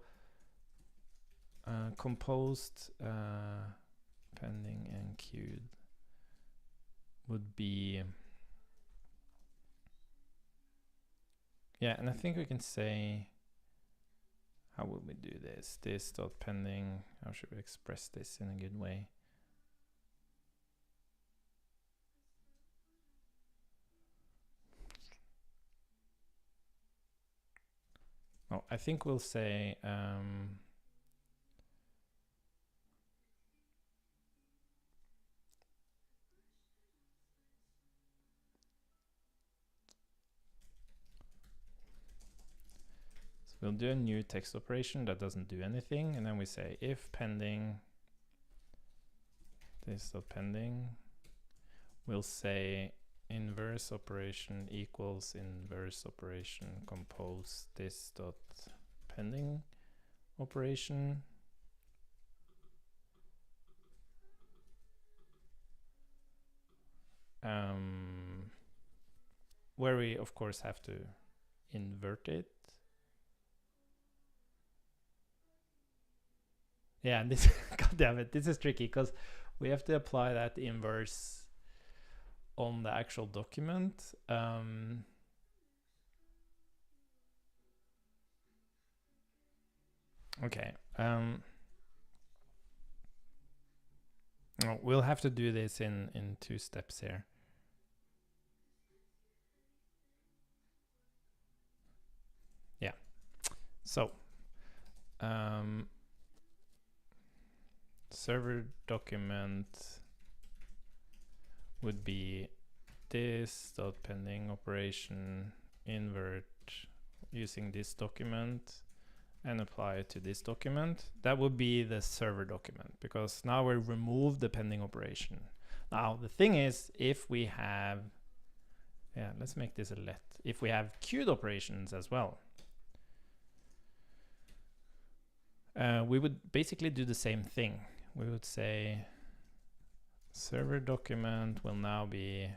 composed pending and queued would be, yeah, and I think we can say, how will we do this? This dot pending, how should we express this in a good way? Oh, I think we'll say so we'll do a new text operation that doesn't do anything, and then we say if pending this dot pending, we'll say inverse operation equals inverse operation compose this dot pending operation. Where we of course have to invert it. Yeah, and this god damn it, this is tricky because we have to apply that inverse on the actual document. Okay. We'll have to do this in 2 steps here. Yeah. So server document would be this dot pending operation invert using this document and apply it to this document. That would be the server document, because now we remove the pending operation. Now the thing is, if we have, yeah, let's make this a let. If we have queued operations as well, we would basically do the same thing. We would say server document will now be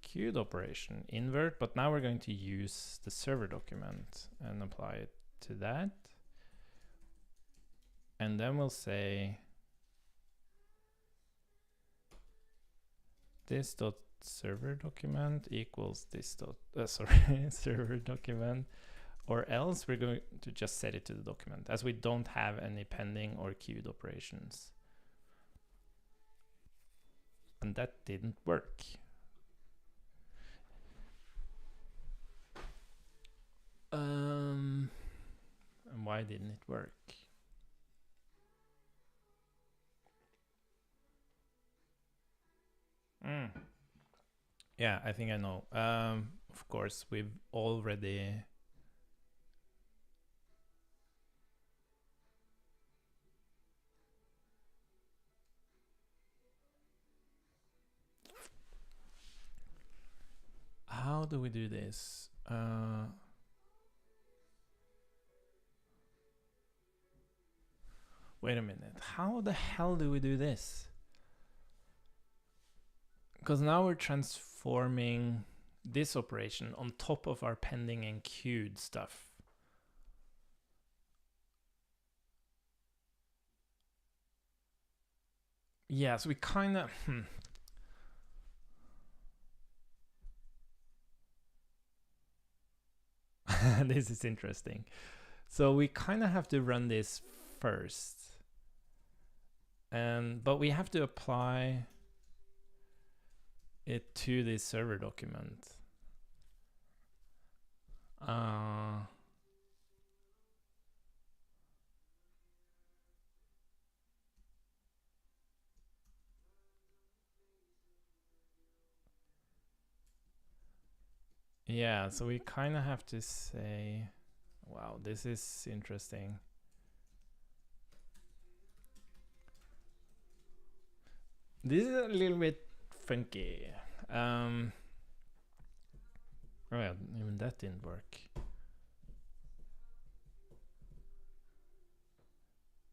queued operation invert, but now we're going to use the server document and apply it to that. And then we'll say this dot server document equals this dot server document, or else we're going to just set it to the document, as we don't have any pending or queued operations. And that didn't work. And why didn't it work? Yeah, I think I know. Of course, we've already how do we do this? Wait a minute. How the hell do we do this? Because now we're transforming this operation on top of our pending and queued stuff. Yeah, so we kind of this is interesting. So we kind of have to run this first, and but we have to apply it to this server document. Yeah, so we kind of have to say, wow, this is interesting. This is a little bit funky. Oh yeah, even that didn't work.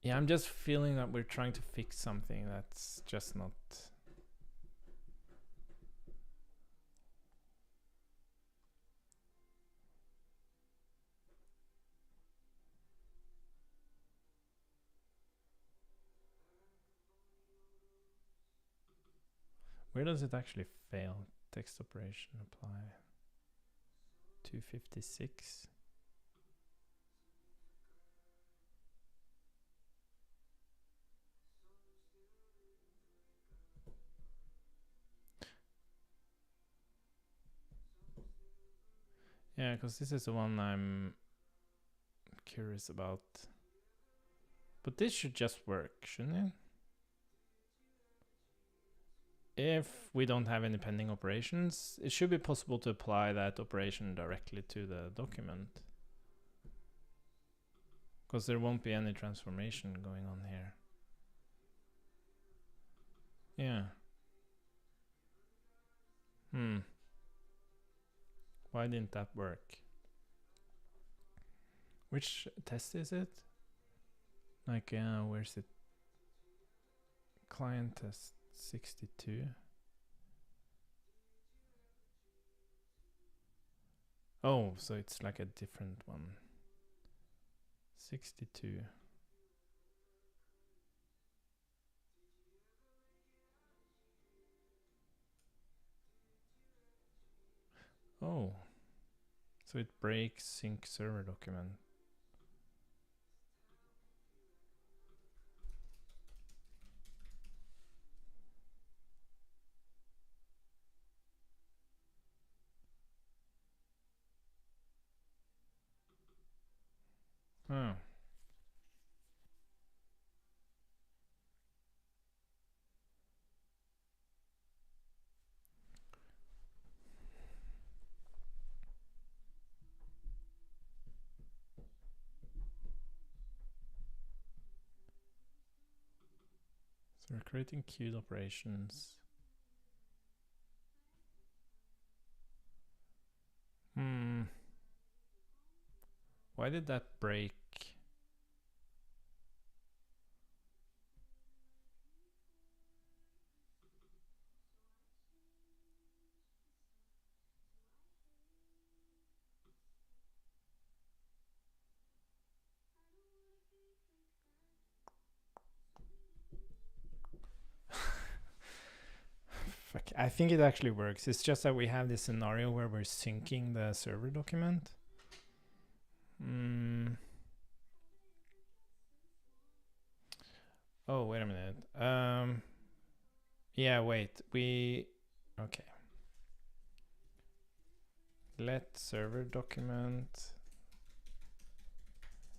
Yeah, I'm just feeling that we're trying to fix something that's just not. Where does it actually fail? Text operation apply. 256. Yeah, because this is the one I'm curious about. But this should just work, shouldn't it? If we don't have any pending operations, it should be possible to apply that operation directly to the document. Because there won't be any transformation going on here. Yeah. Why didn't that work? Which test is it? Like, where's it? Client test 62. Oh, so it's like a different one. 62. Oh. So it breaks sync server document. Oh. So we're creating queued operations. Why did that break? Fuck, I think it actually works. It's just that we have this scenario where we're syncing the server document. Oh, wait a minute. Yeah, wait. Okay. Let server document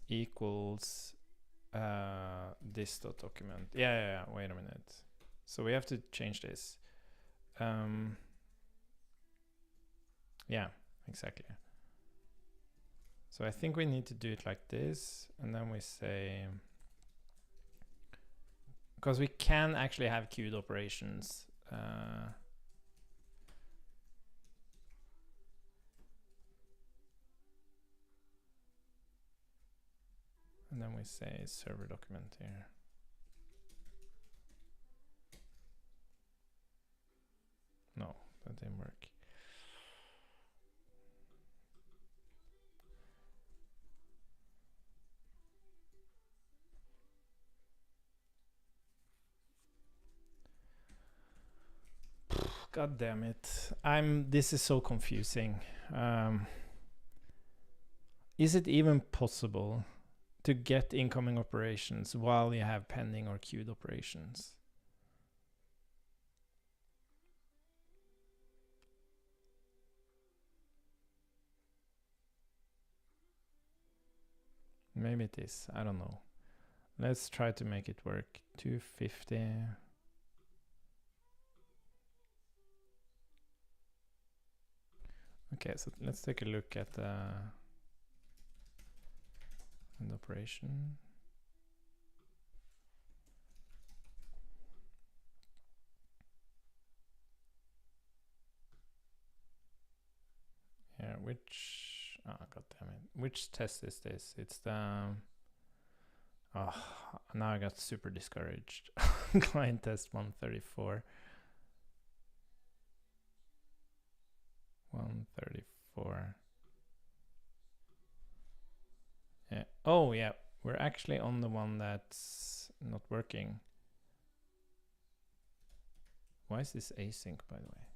equals this dot document. Yeah. Wait a minute. So we have to change this. Yeah, exactly. So I think we need to do it like this, and then we say, because we can actually have queued operations. And then we say server document here. No, that didn't work. God damn it. This is so confusing. Is it even possible to get incoming operations while you have pending or queued operations? Maybe it is. I don't know. Let's try to make it work. 250. Okay, so let's take a look at the operation. Yeah, which, oh god damn it. Which test is this? It's the, oh, now I got super discouraged. Client test 134. 134. Yeah. Oh yeah, we're actually on the one that's not working. Why is this async, by the way?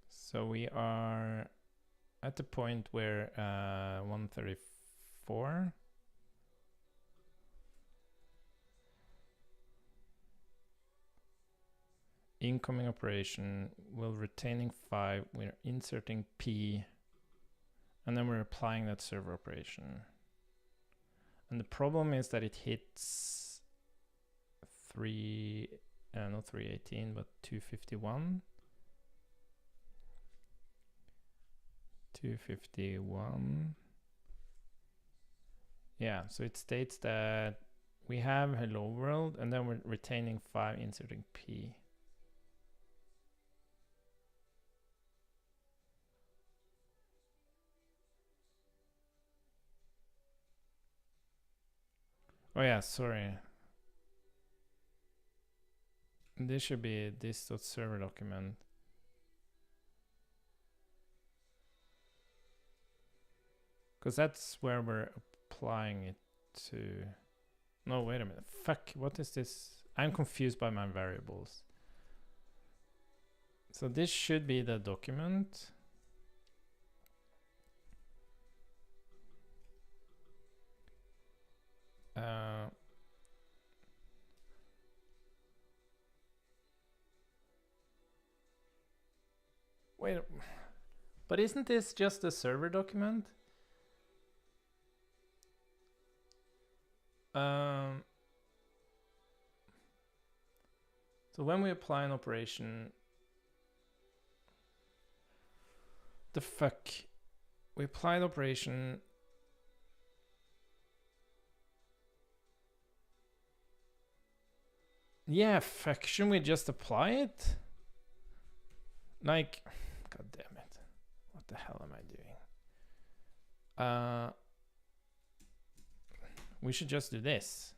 So we are at the point where 134. Incoming operation, we're retaining 5, we're inserting P, and then we're applying that server operation. And the problem is that it hits not 318, but 251. 251. Yeah, so it states that we have hello world, and then we're retaining 5, inserting P. Oh yeah, sorry. This should be this.server document. Because that's where we're applying it to. No, wait a minute. Fuck, what is this? I'm confused by my variables. So this should be the document. Wait, but isn't this just a server document? So when we apply an operation, the fuck, we apply an operation. Yeah, fuck, shouldn't we just apply it? Like, god damn it. What the hell am I doing? We should just do this.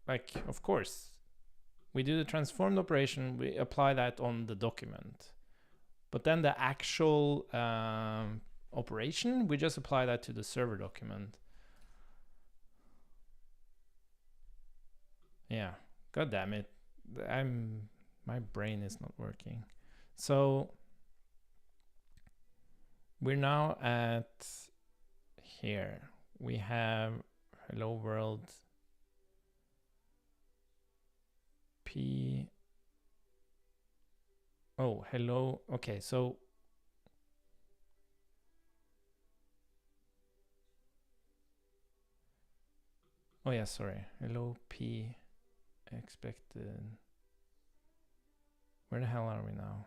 Like, of course, we do the transformed operation, we apply that on the document. But then the actual operation, we just apply that to the server document. Yeah, god damn it. My brain is not working. So we're now at here. We have hello world P. Oh, hello. Okay, so oh yeah, sorry. Hello P expected. Where the hell are we now?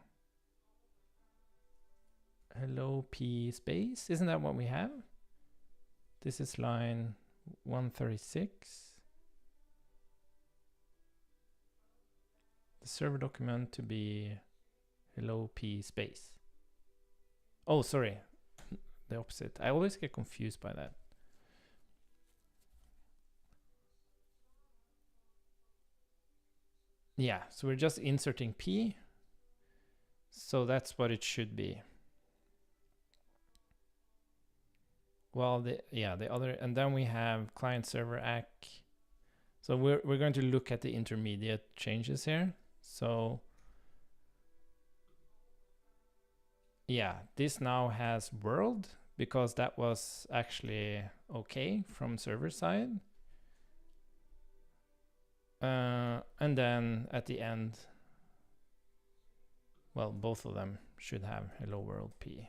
Hello P space. Isn't that what we have? This is line 136. The server document to be hello P space. Oh, sorry. The opposite. I always get confused by that. Yeah, so we're just inserting P. So that's what it should be. Well, the other, and then we have client server ACK. So we're going to look at the intermediate changes here. So yeah, this now has world because that was actually okay from server side. And then at the end, well, both of them should have hello world P.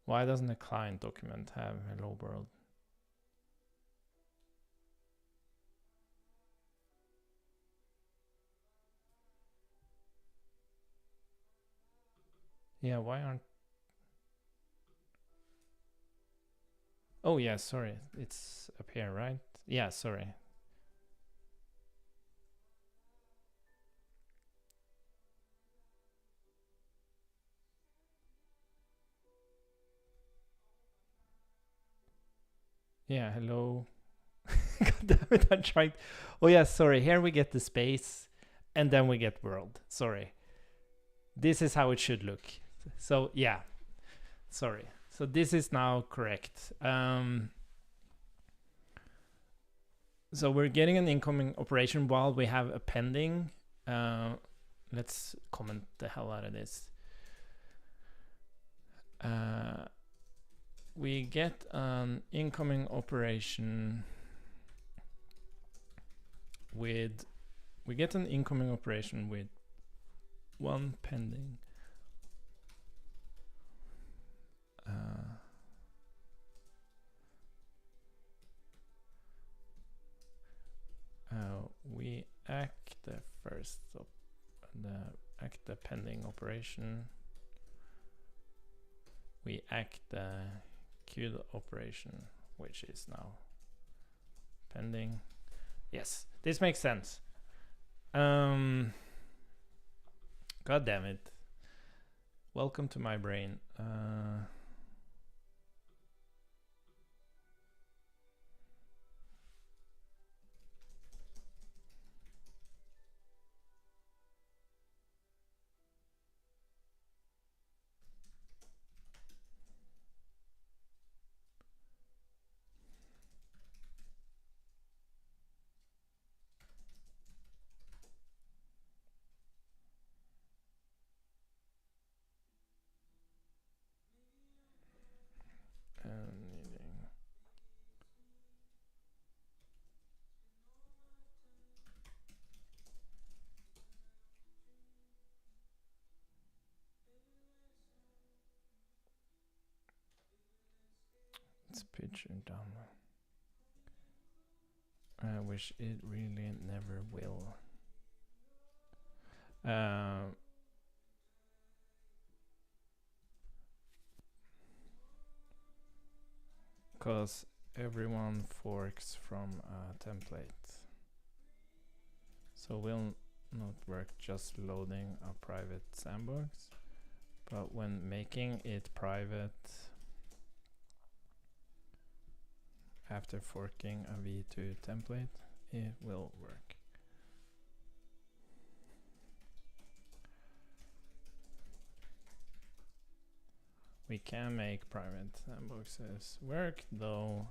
Why doesn't the client document have hello world? Yeah, why aren't... Oh yeah, sorry, it's up here, right? Yeah, sorry. Yeah, hello. God damn it, I'm trying. Oh yeah, sorry, here we get the space and then we get world. Sorry. This is how it should look. So yeah, sorry. So this is now correct. So we're getting an incoming operation while we have a pending. Let's comment the hell out of this. We get an incoming operation with one pending. We act the first act the pending operation. We act the queued operation, which is now pending. Yes, this makes sense. God damn it. Welcome to my brain. Let's pitch it down. I wish it really never will. Because everyone forks from a template. So will not work just loading a private sandbox, but when making it private after forking a v2 template, it will work. We can make private sandboxes work though.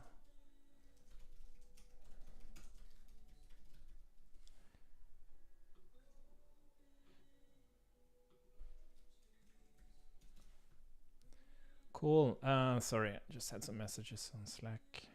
Cool. Sorry, I just had some messages on Slack.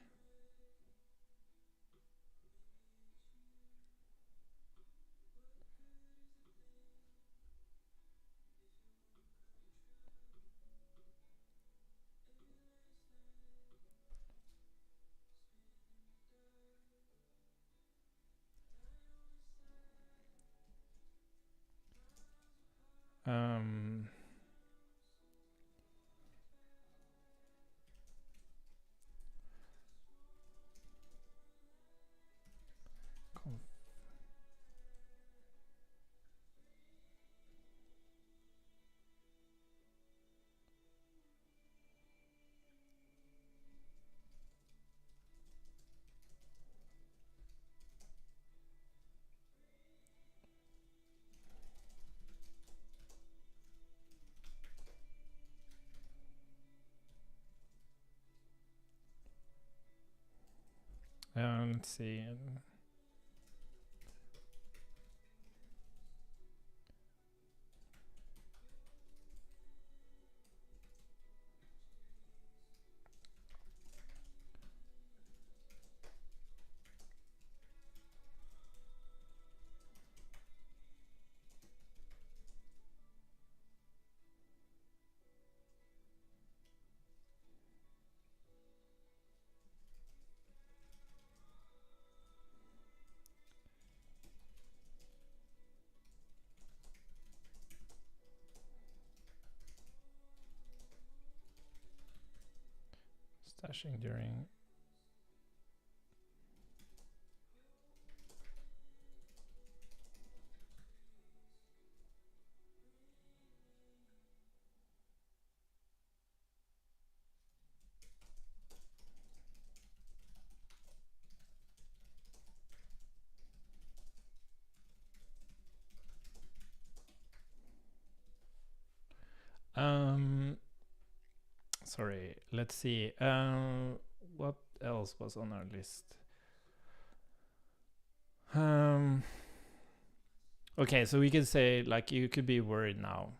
Let's see. Stashing during. Sorry, let's see. What else was on our list? Okay, so we could say, like, you could be worried now.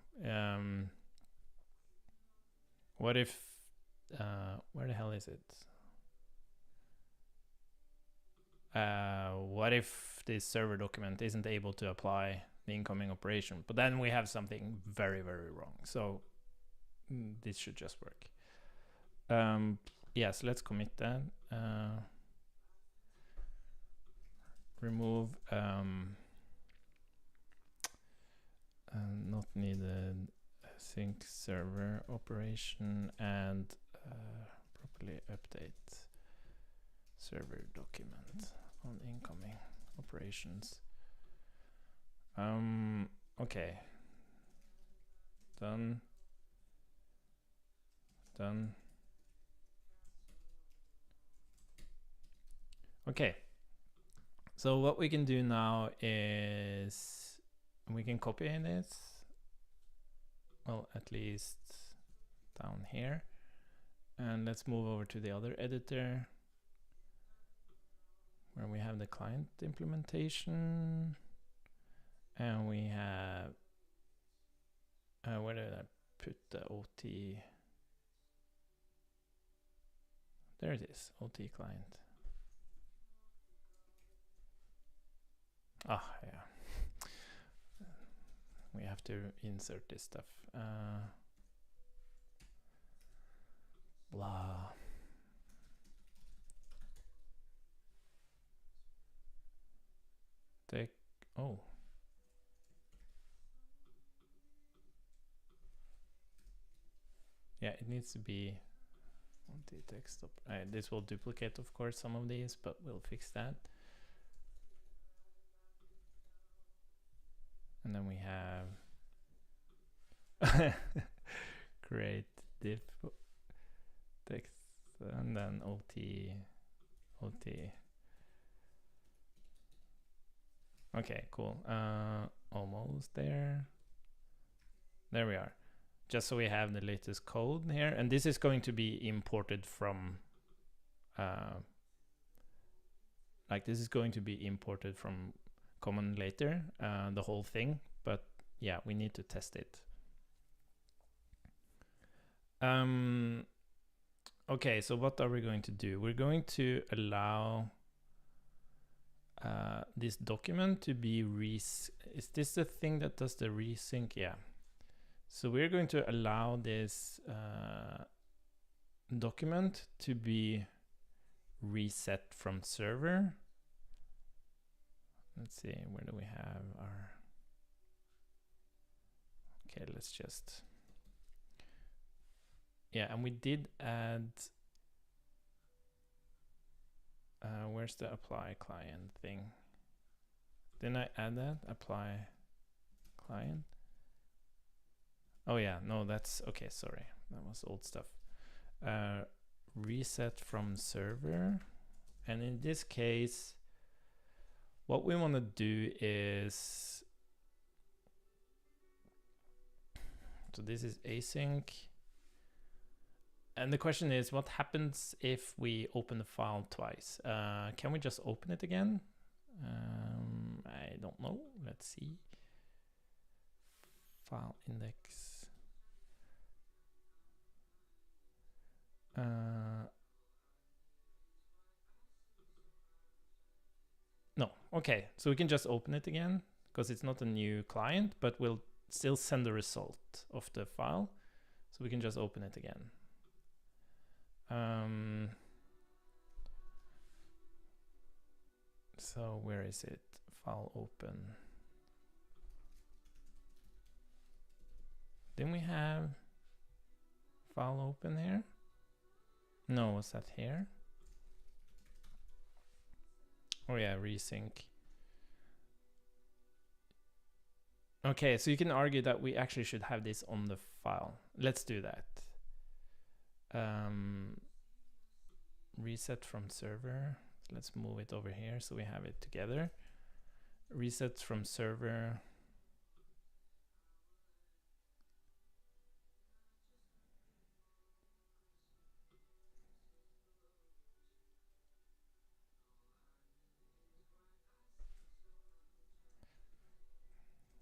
What if, where the hell is it? What if this server document isn't able to apply the incoming operation? But then we have something very, very wrong. So this should just work. Yes, let's commit that. Remove not needed sync server operation and properly update server document on incoming operations. Okay. Done. Okay. So what we can do now is we can copy this. Well, at least down here. And let's move over to the other editor where we have the client implementation. And we have, where did I put the OT? There it is, OT client. Ah, yeah. We have to insert this stuff. Blah. Take, oh. Yeah, it needs to be text up. This will duplicate, of course, some of these, but we'll fix that. And then we have create diff text and then OT. Okay, cool. Almost there. There we are. Just so we have the latest code here, and this is going to be imported from like this is going to be imported from common later, the whole thing, but yeah, we need to test it. Okay, so what are we going to do? We're going to allow this document to be is this the thing that does the resync? Yeah. So we're going to allow this document to be reset from server. Let's see, where do we have our... Okay, let's just... Yeah, and we did add... where's the apply client thing? Didn't I add that? Apply client? Oh yeah, no, that's... Okay, sorry. That was old stuff. Reset from server. And in this case, what we want to do is... So this is async. And the question is, what happens if we open the file twice? Can we just open it again? I don't know. Let's see. File index. No, okay. So we can just open it again because it's not a new client, but we'll still send the result of the file. So we can just open it again. So where is it? File open. Didn't we have file open here? No, was that here? Oh yeah, resync. Okay, so you can argue that we actually should have this on the file. Let's do that. Reset from server. Let's move it over here so we have it together. Reset from server.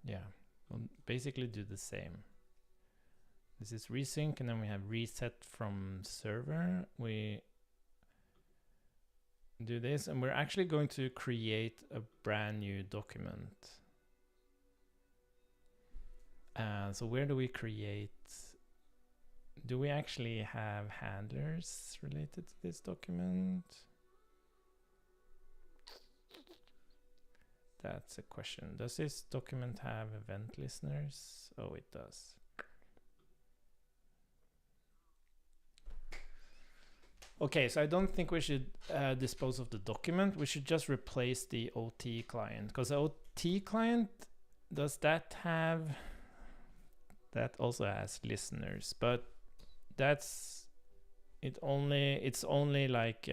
Yeah, we'll basically do the same. This is resync, and then we have reset from server. We do this, and we're actually going to create a brand new document. So where do we create? Do we actually have handlers related to this document? That's a question. Does this document have event listeners? Oh, it does. Okay, so I don't think we should dispose of the document. We should just replace the OT client, because the OT client, does that have, that also has listeners, but that's it only, it's only like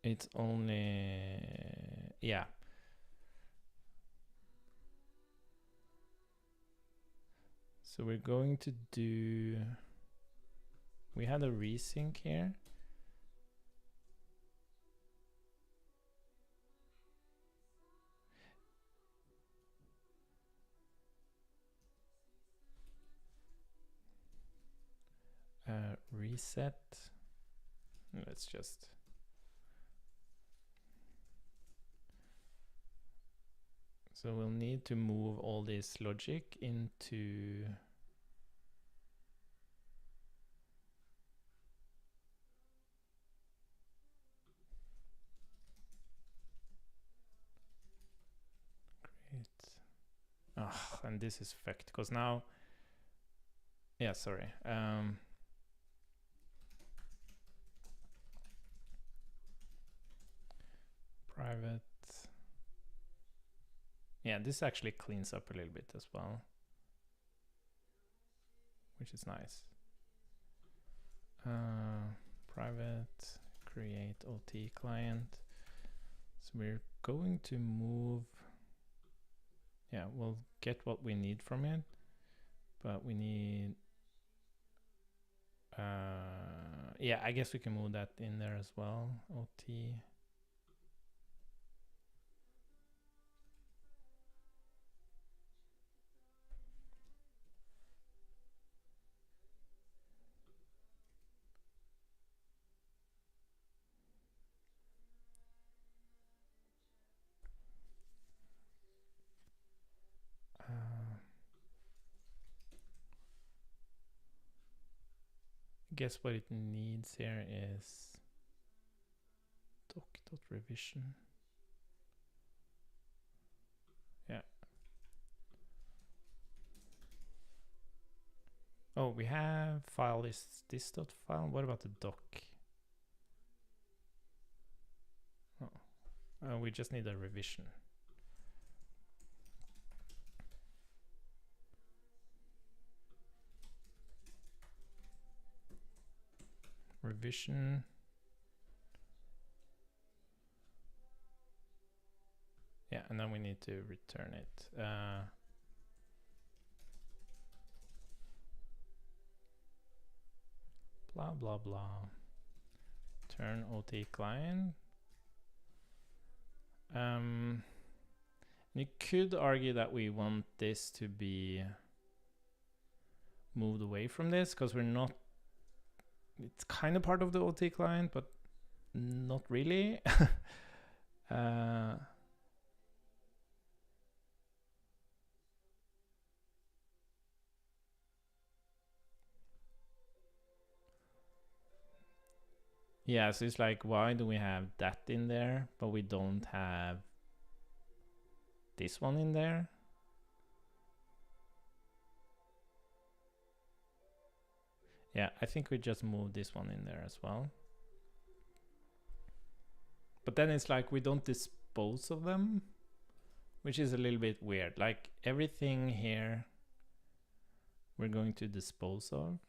it's only, yeah. So we're going to do, we had a resync here. Reset. Let's just, so we'll need to move all this logic into create. Oh, and this is fucked because now, yeah, sorry. Private. Yeah, this actually cleans up a little bit as well, which is nice. Private, create OT client. So we're going to move, yeah, we'll get what we need from it, but we need, yeah, I guess we can move that in there as well, OT. I guess what it needs here is doc.revision. Yeah. Oh, we have file is this dot file. What about the doc? Oh, we just need a revision. Revision. Yeah, and then we need to return it. blah blah blah. Turn OT client. You could argue that we want this to be moved away from this because we're not. It's kind of part of the OT client, but not really. Yeah, so it's like, why do we have that in there, but we don't have this one in there? Yeah, I think we just move this one in there as well. But then it's like we don't dispose of them, which is a little bit weird. Like everything here we're going to dispose of,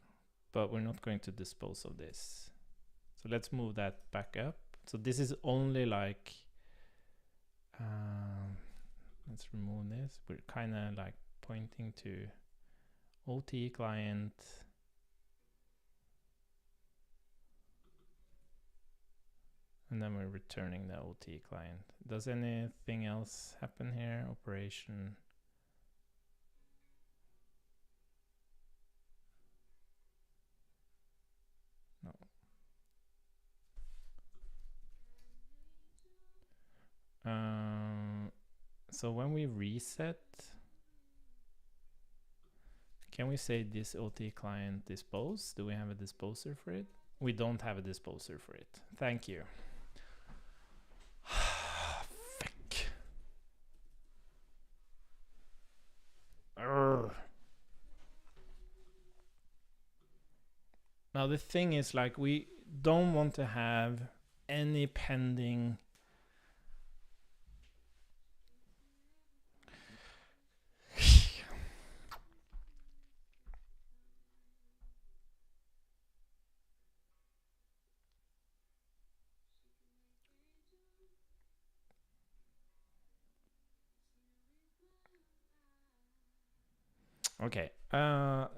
but we're not going to dispose of this. So let's move that back up. So this is only like, let's remove this. We're kind of like pointing to OT client. And then we're returning the OT client. Does anything else happen here? Operation. No. So when we reset, can we say this OT client dispose? Do we have a disposer for it? We don't have a disposer for it. Thank you. Fuck. Now the thing is, like, we don't want to have any pending Okay,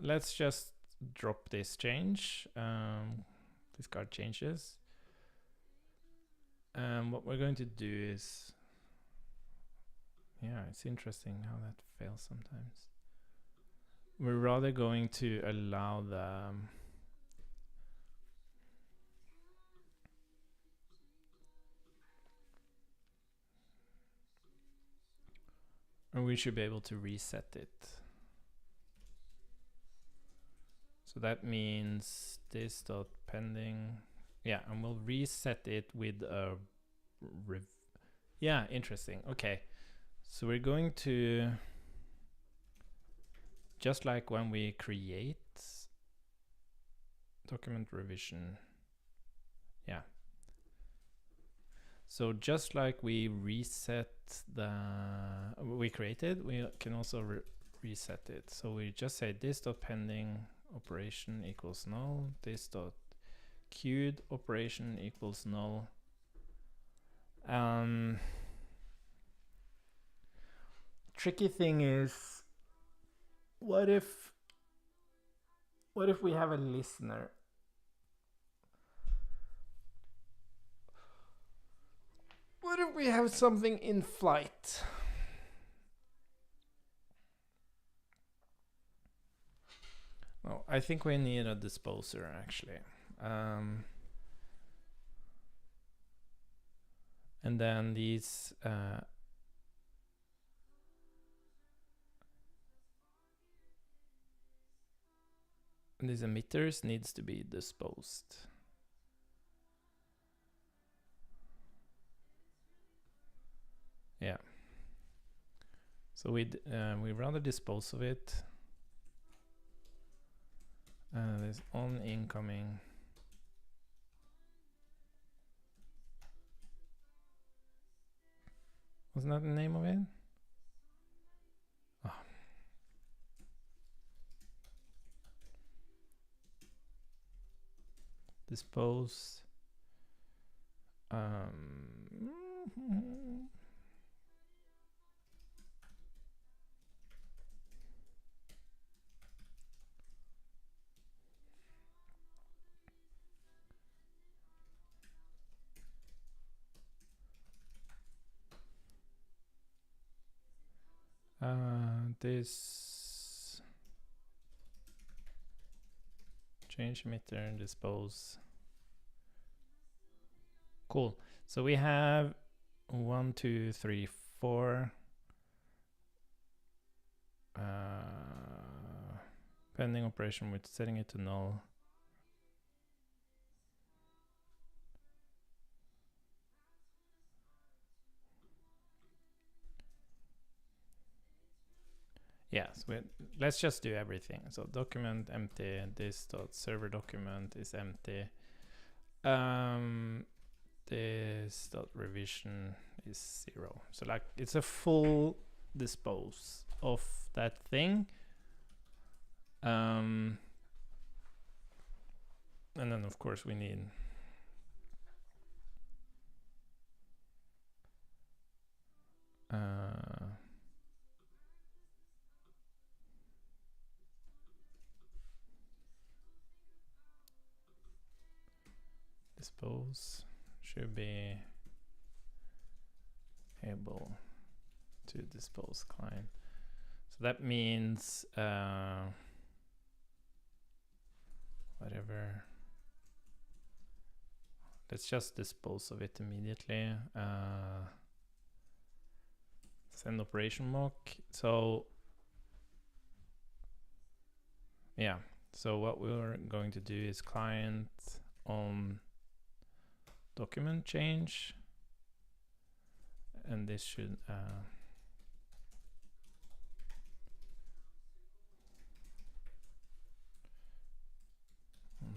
let's just drop this change. Discard changes. What we're going to do is, yeah, it's interesting how that fails sometimes. We're rather going to allow the and we should be able to reset it. So that means this dot pending. Yeah, and we'll reset it with a yeah, interesting. Okay. So we're going to, just like when we create document revision. Yeah. So just like we reset we created, we can also reset it. So we just say this dot pending operation equals null, this dot queued operation equals null. Tricky thing is, what if we have a listener? What if we have something in flight? Well, I think we need a disposer actually. And then these emitters needs to be disposed. Yeah. So we rather dispose of it. There's on incoming. Wasn't that the name of it? Oh. Dispose. this change emitter and dispose. Cool. So we have 1, 2, 3, 4 pending operation with setting it to null. Yeah, so let's just do everything. So document empty, this dot server document is empty. This dot revision is 0. So like it's a full dispose of that thing. And then of course we need dispose should be able to dispose client. So that means whatever. Let's just dispose of it immediately. Send operation mock. So yeah, so what we're going to do is client on document change, and this should on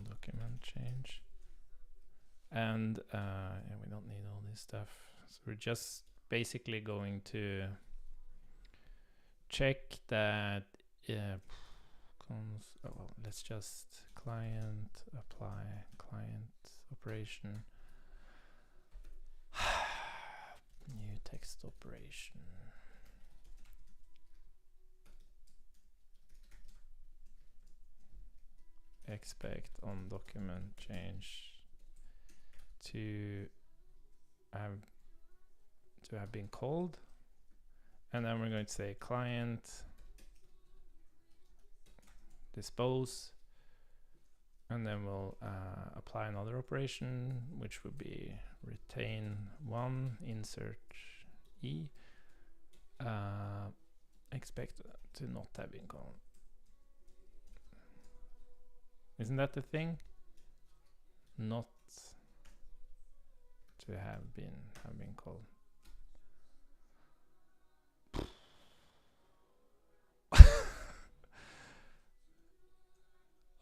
document change, and yeah, we don't need all this stuff. So we're just basically going to check that well, let's just client apply client operation new text operation. Expect on document change to have been called, and then we're going to say client dispose, and then we'll apply another operation, which would be retain one, insert e, expect to not have been called. Isn't that the thing? Not to have been called.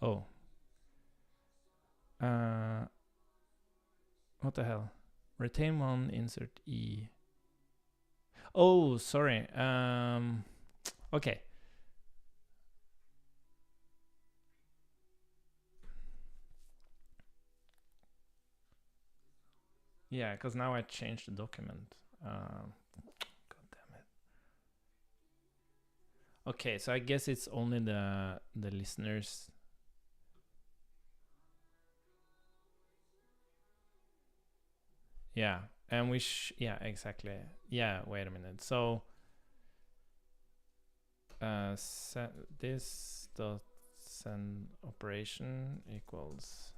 Oh. What the hell? Retain one, insert E. Oh, sorry. Okay. Yeah, because now I changed the document. God damn it. Okay, so I guess it's only the listeners. Yeah, and we yeah, exactly. Yeah, wait a minute. So this dot send operation equals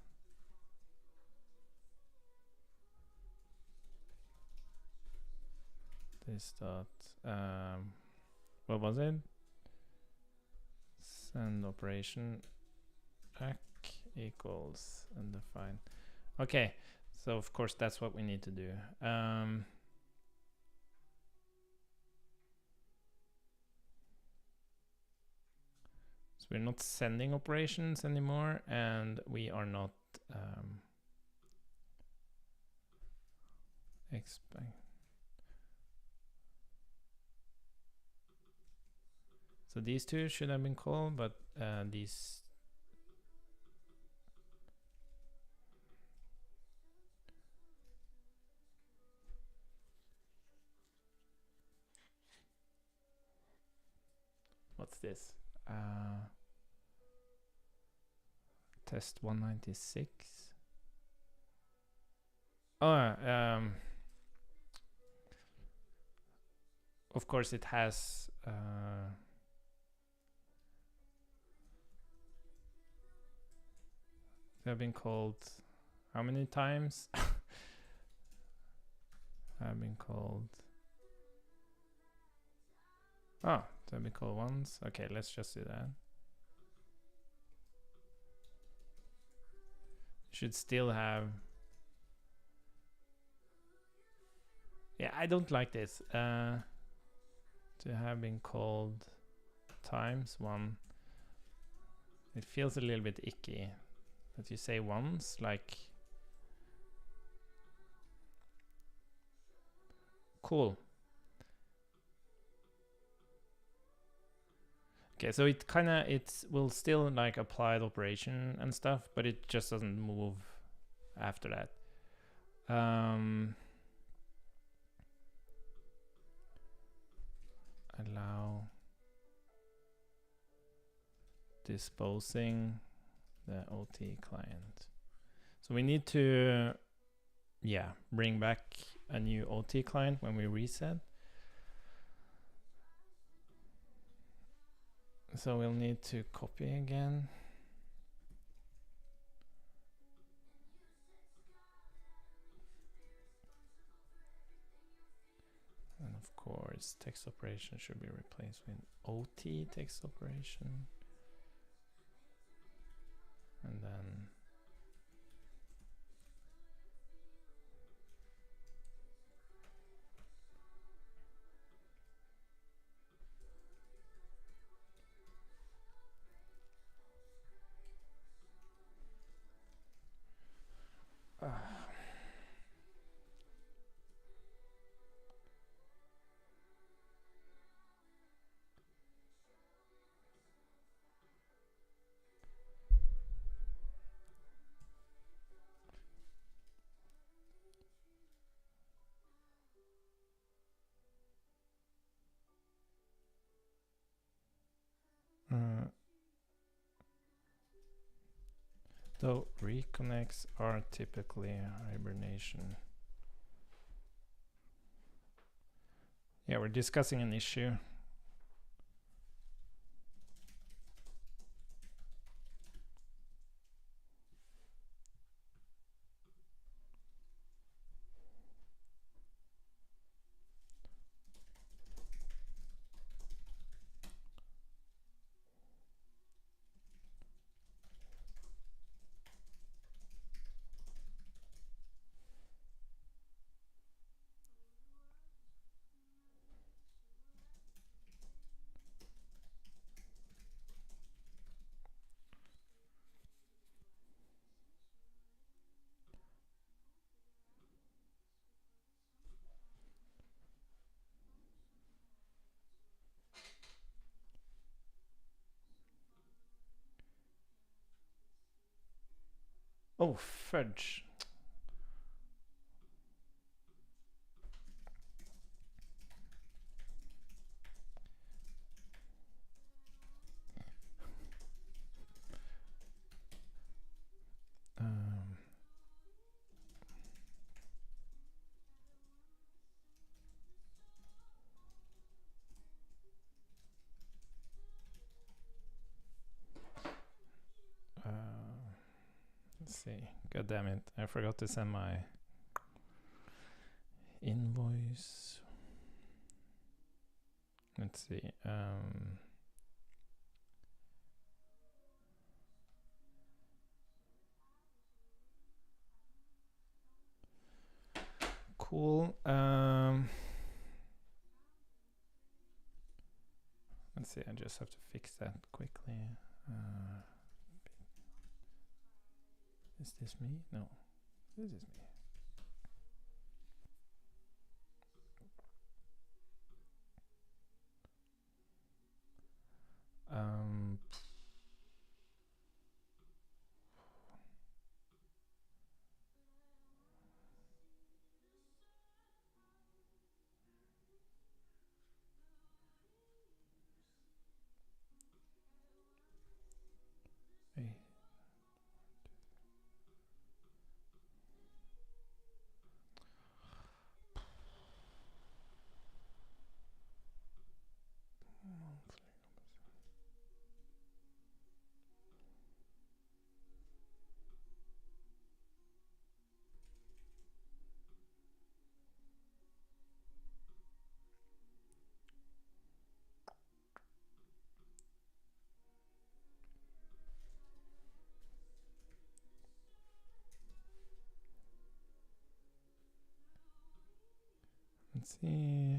this dot what was it? Send operation back equals undefined. Okay, so of course that's what we need to do. So we're not sending operations anymore, and we are not expect. So these two should have been called, but these. What's this? Test 196. Oh, of course it has have been called how many times? Have been called. Oh, have been called once. Okay, let's just do that. Should still have. Yeah, I don't like this. To have been called times one. It feels a little bit icky that you say once, like. Cool. Okay, so it will still like apply the operation and stuff, but it just doesn't move after that. Allow disposing the OT client. So we need to, yeah, bring back a new OT client when we reset. So we'll need to copy again. And of course, text operation should be replaced with OT text operation. And then though reconnects are typically hibernation. Yeah, we're discussing an issue. Oh, fudge. Let's see. God damn it. I forgot to send my invoice. Let's see. Cool. Let's see. I just have to fix that quickly. Is this me? No. This is me. Hey. Let's see,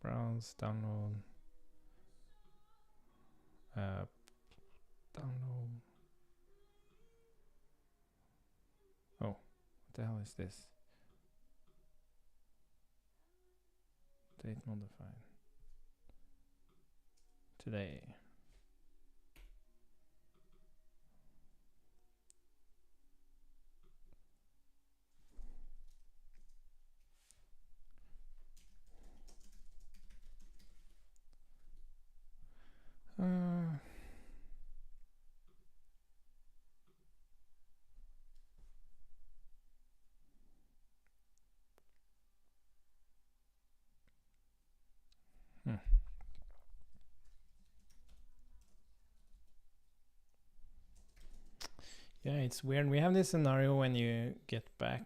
browse, download, download. Oh, what the hell is this? Date modified. Today. Yeah, it's weird. We have this scenario when you get back.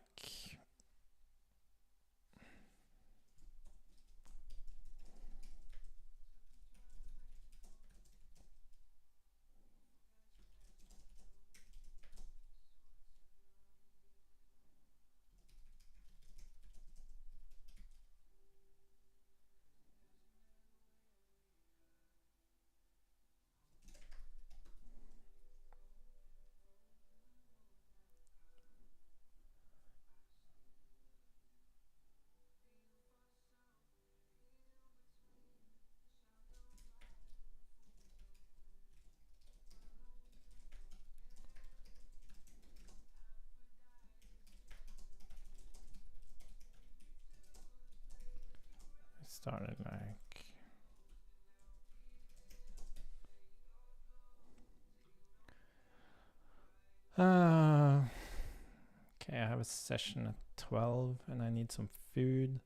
It started like. Okay, I have a session at 12 and I need some food.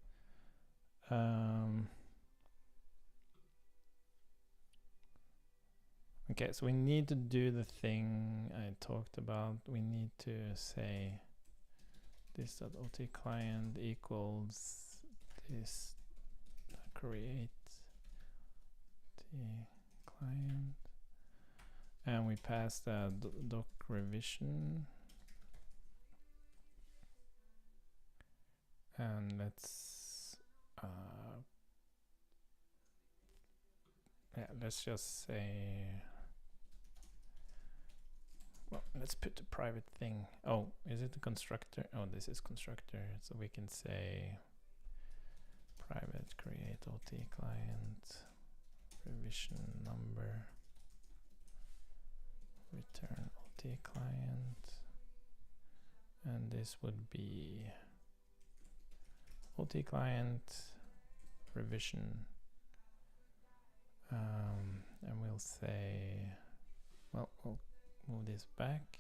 Okay, so we need to do the thing I talked about. We need to say this.ot client equals this create the client, and we pass the doc revision, and let's just say, well, let's put the private thing. Oh, is it the constructor? Oh, this is constructor, so we can say private create OT client revision number return OT client, and this would be OT client revision, and we'll say, well, we'll move this back,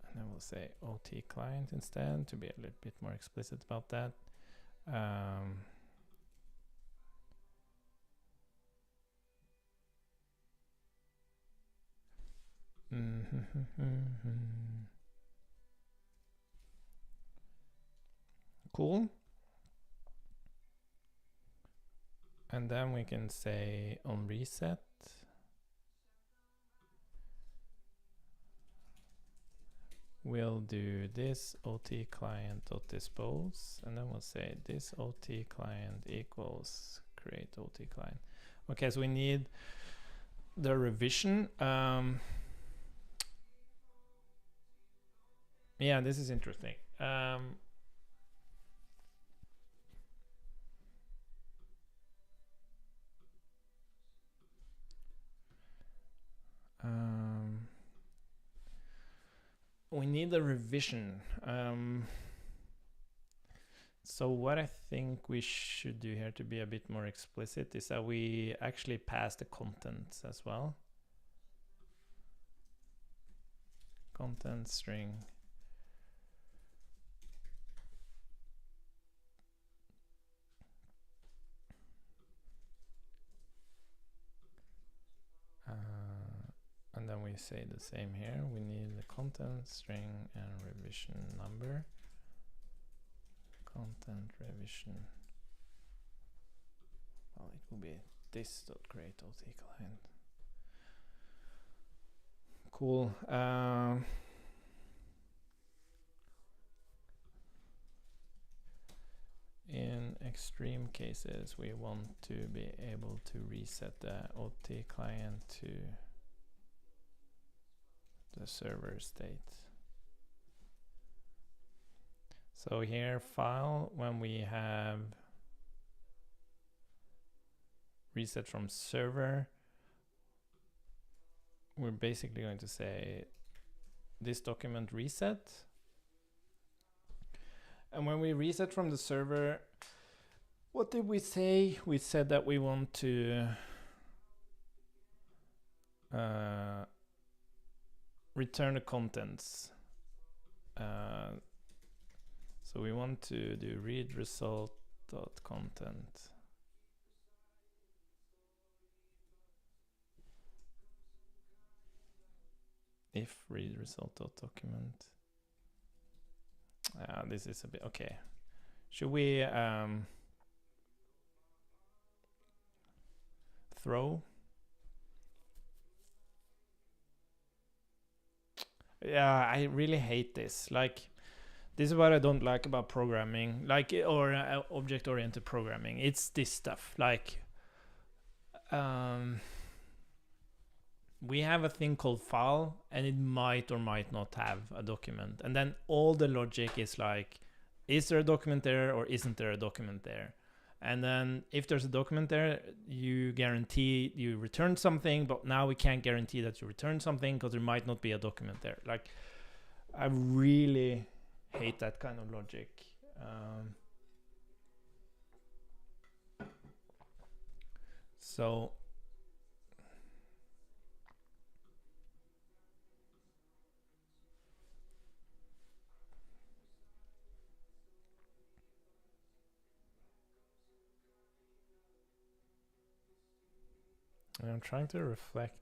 and then we'll say OT client instead to be a little bit more explicit about that. Cool. And then we can say on reset, we'll do this OT client dot dispose, and then we'll say this OT client equals create OT client. Okay, so we need the revision. Yeah, this is interesting. We need a revision. So what I think we should do here to be a bit more explicit is that we actually pass the contents as well. Content string. And then we say the same here. We need the content string and revision number. Content revision. Well, it will be this.create OT client. Cool. extreme cases, we want to be able to reset the OT client to the server state. So here, file, when we have reset from server, we're basically going to say this document reset. And when we reset from the server, what did we say? We said that we want to return the contents. So we want to do read result.content. If read result.document. This is a bit okay. Should we throw? Yeah, I really hate this. Like, this is what I don't like about programming, like, or object-oriented programming. It's this stuff. Like, we have a thing called file, and it might or might not have a document. And then all the logic is like, is there a document there or isn't there a document there? And then if there's a document there, you guarantee you return something, but now we can't guarantee that you return something because there might not be a document there. Like, I really hate that kind of logic. So I'm trying to reflect.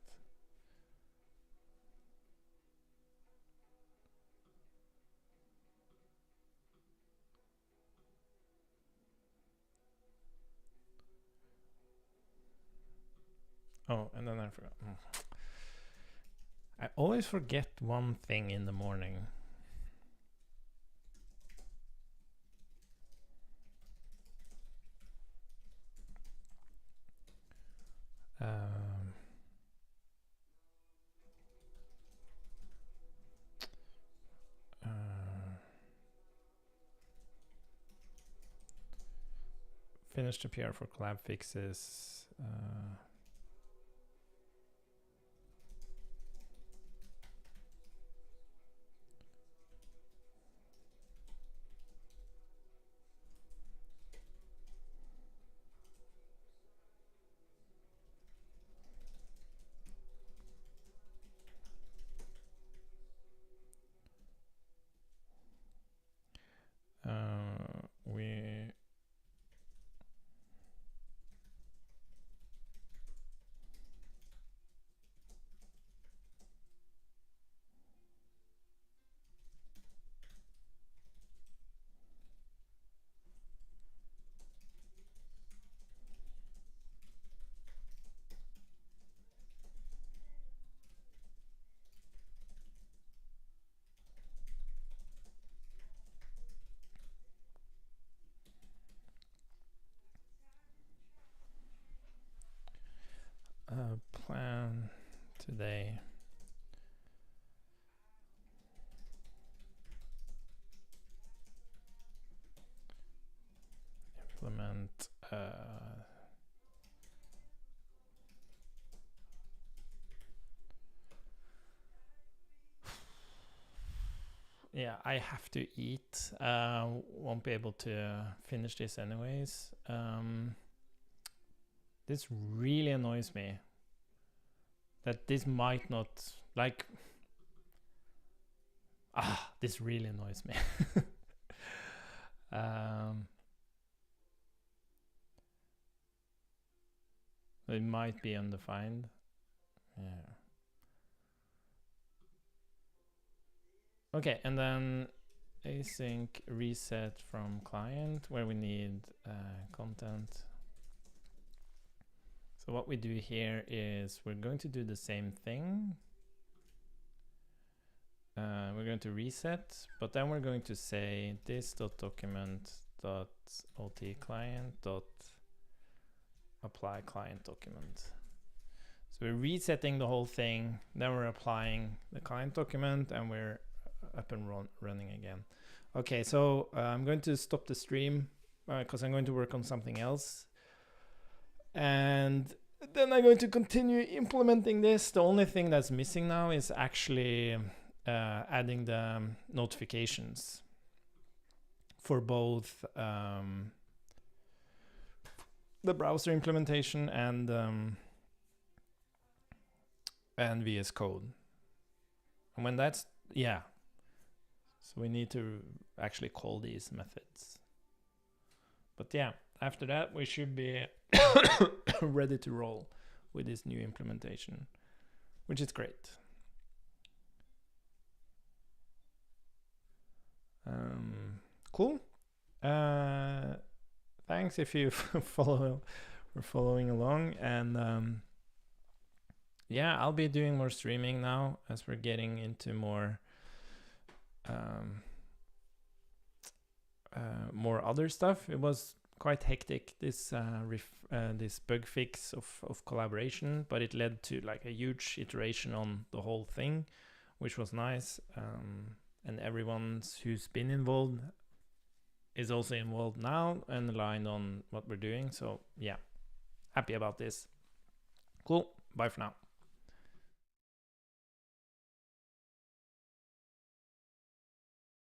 Oh, and then I forgot. I always forget one thing in the morning. Finish the PR for collab fixes. Plan today. Implement yeah, I have to eat. Won't be able to finish this anyways. This really annoys me. That this might not, like, this really annoys me. It might be undefined. Yeah. Okay, and then async reset from client where we need content. So what we do here is we're going to do the same thing. We're going to reset, but then we're going to say this.document ot client dot apply client document. So we're resetting the whole thing, then we're applying the client document, and we're up and running again. Okay, so I'm going to stop the stream because I'm going to work on something else, and then I'm going to continue implementing this. The only thing that's missing now is actually adding the notifications for both the browser implementation and VS Code. And when that's, yeah, so we need to actually call these methods. But yeah, after that we should be ready to roll with this new implementation, which is great. Cool. Thanks if you following along, and yeah, I'll be doing more streaming now as we're getting into more other stuff. It was quite hectic, this this bug fix of collaboration, but it led to like a huge iteration on the whole thing, which was nice. And everyone who's been involved is also involved now and aligned on what we're doing. So yeah, happy about this. Cool. Bye for now.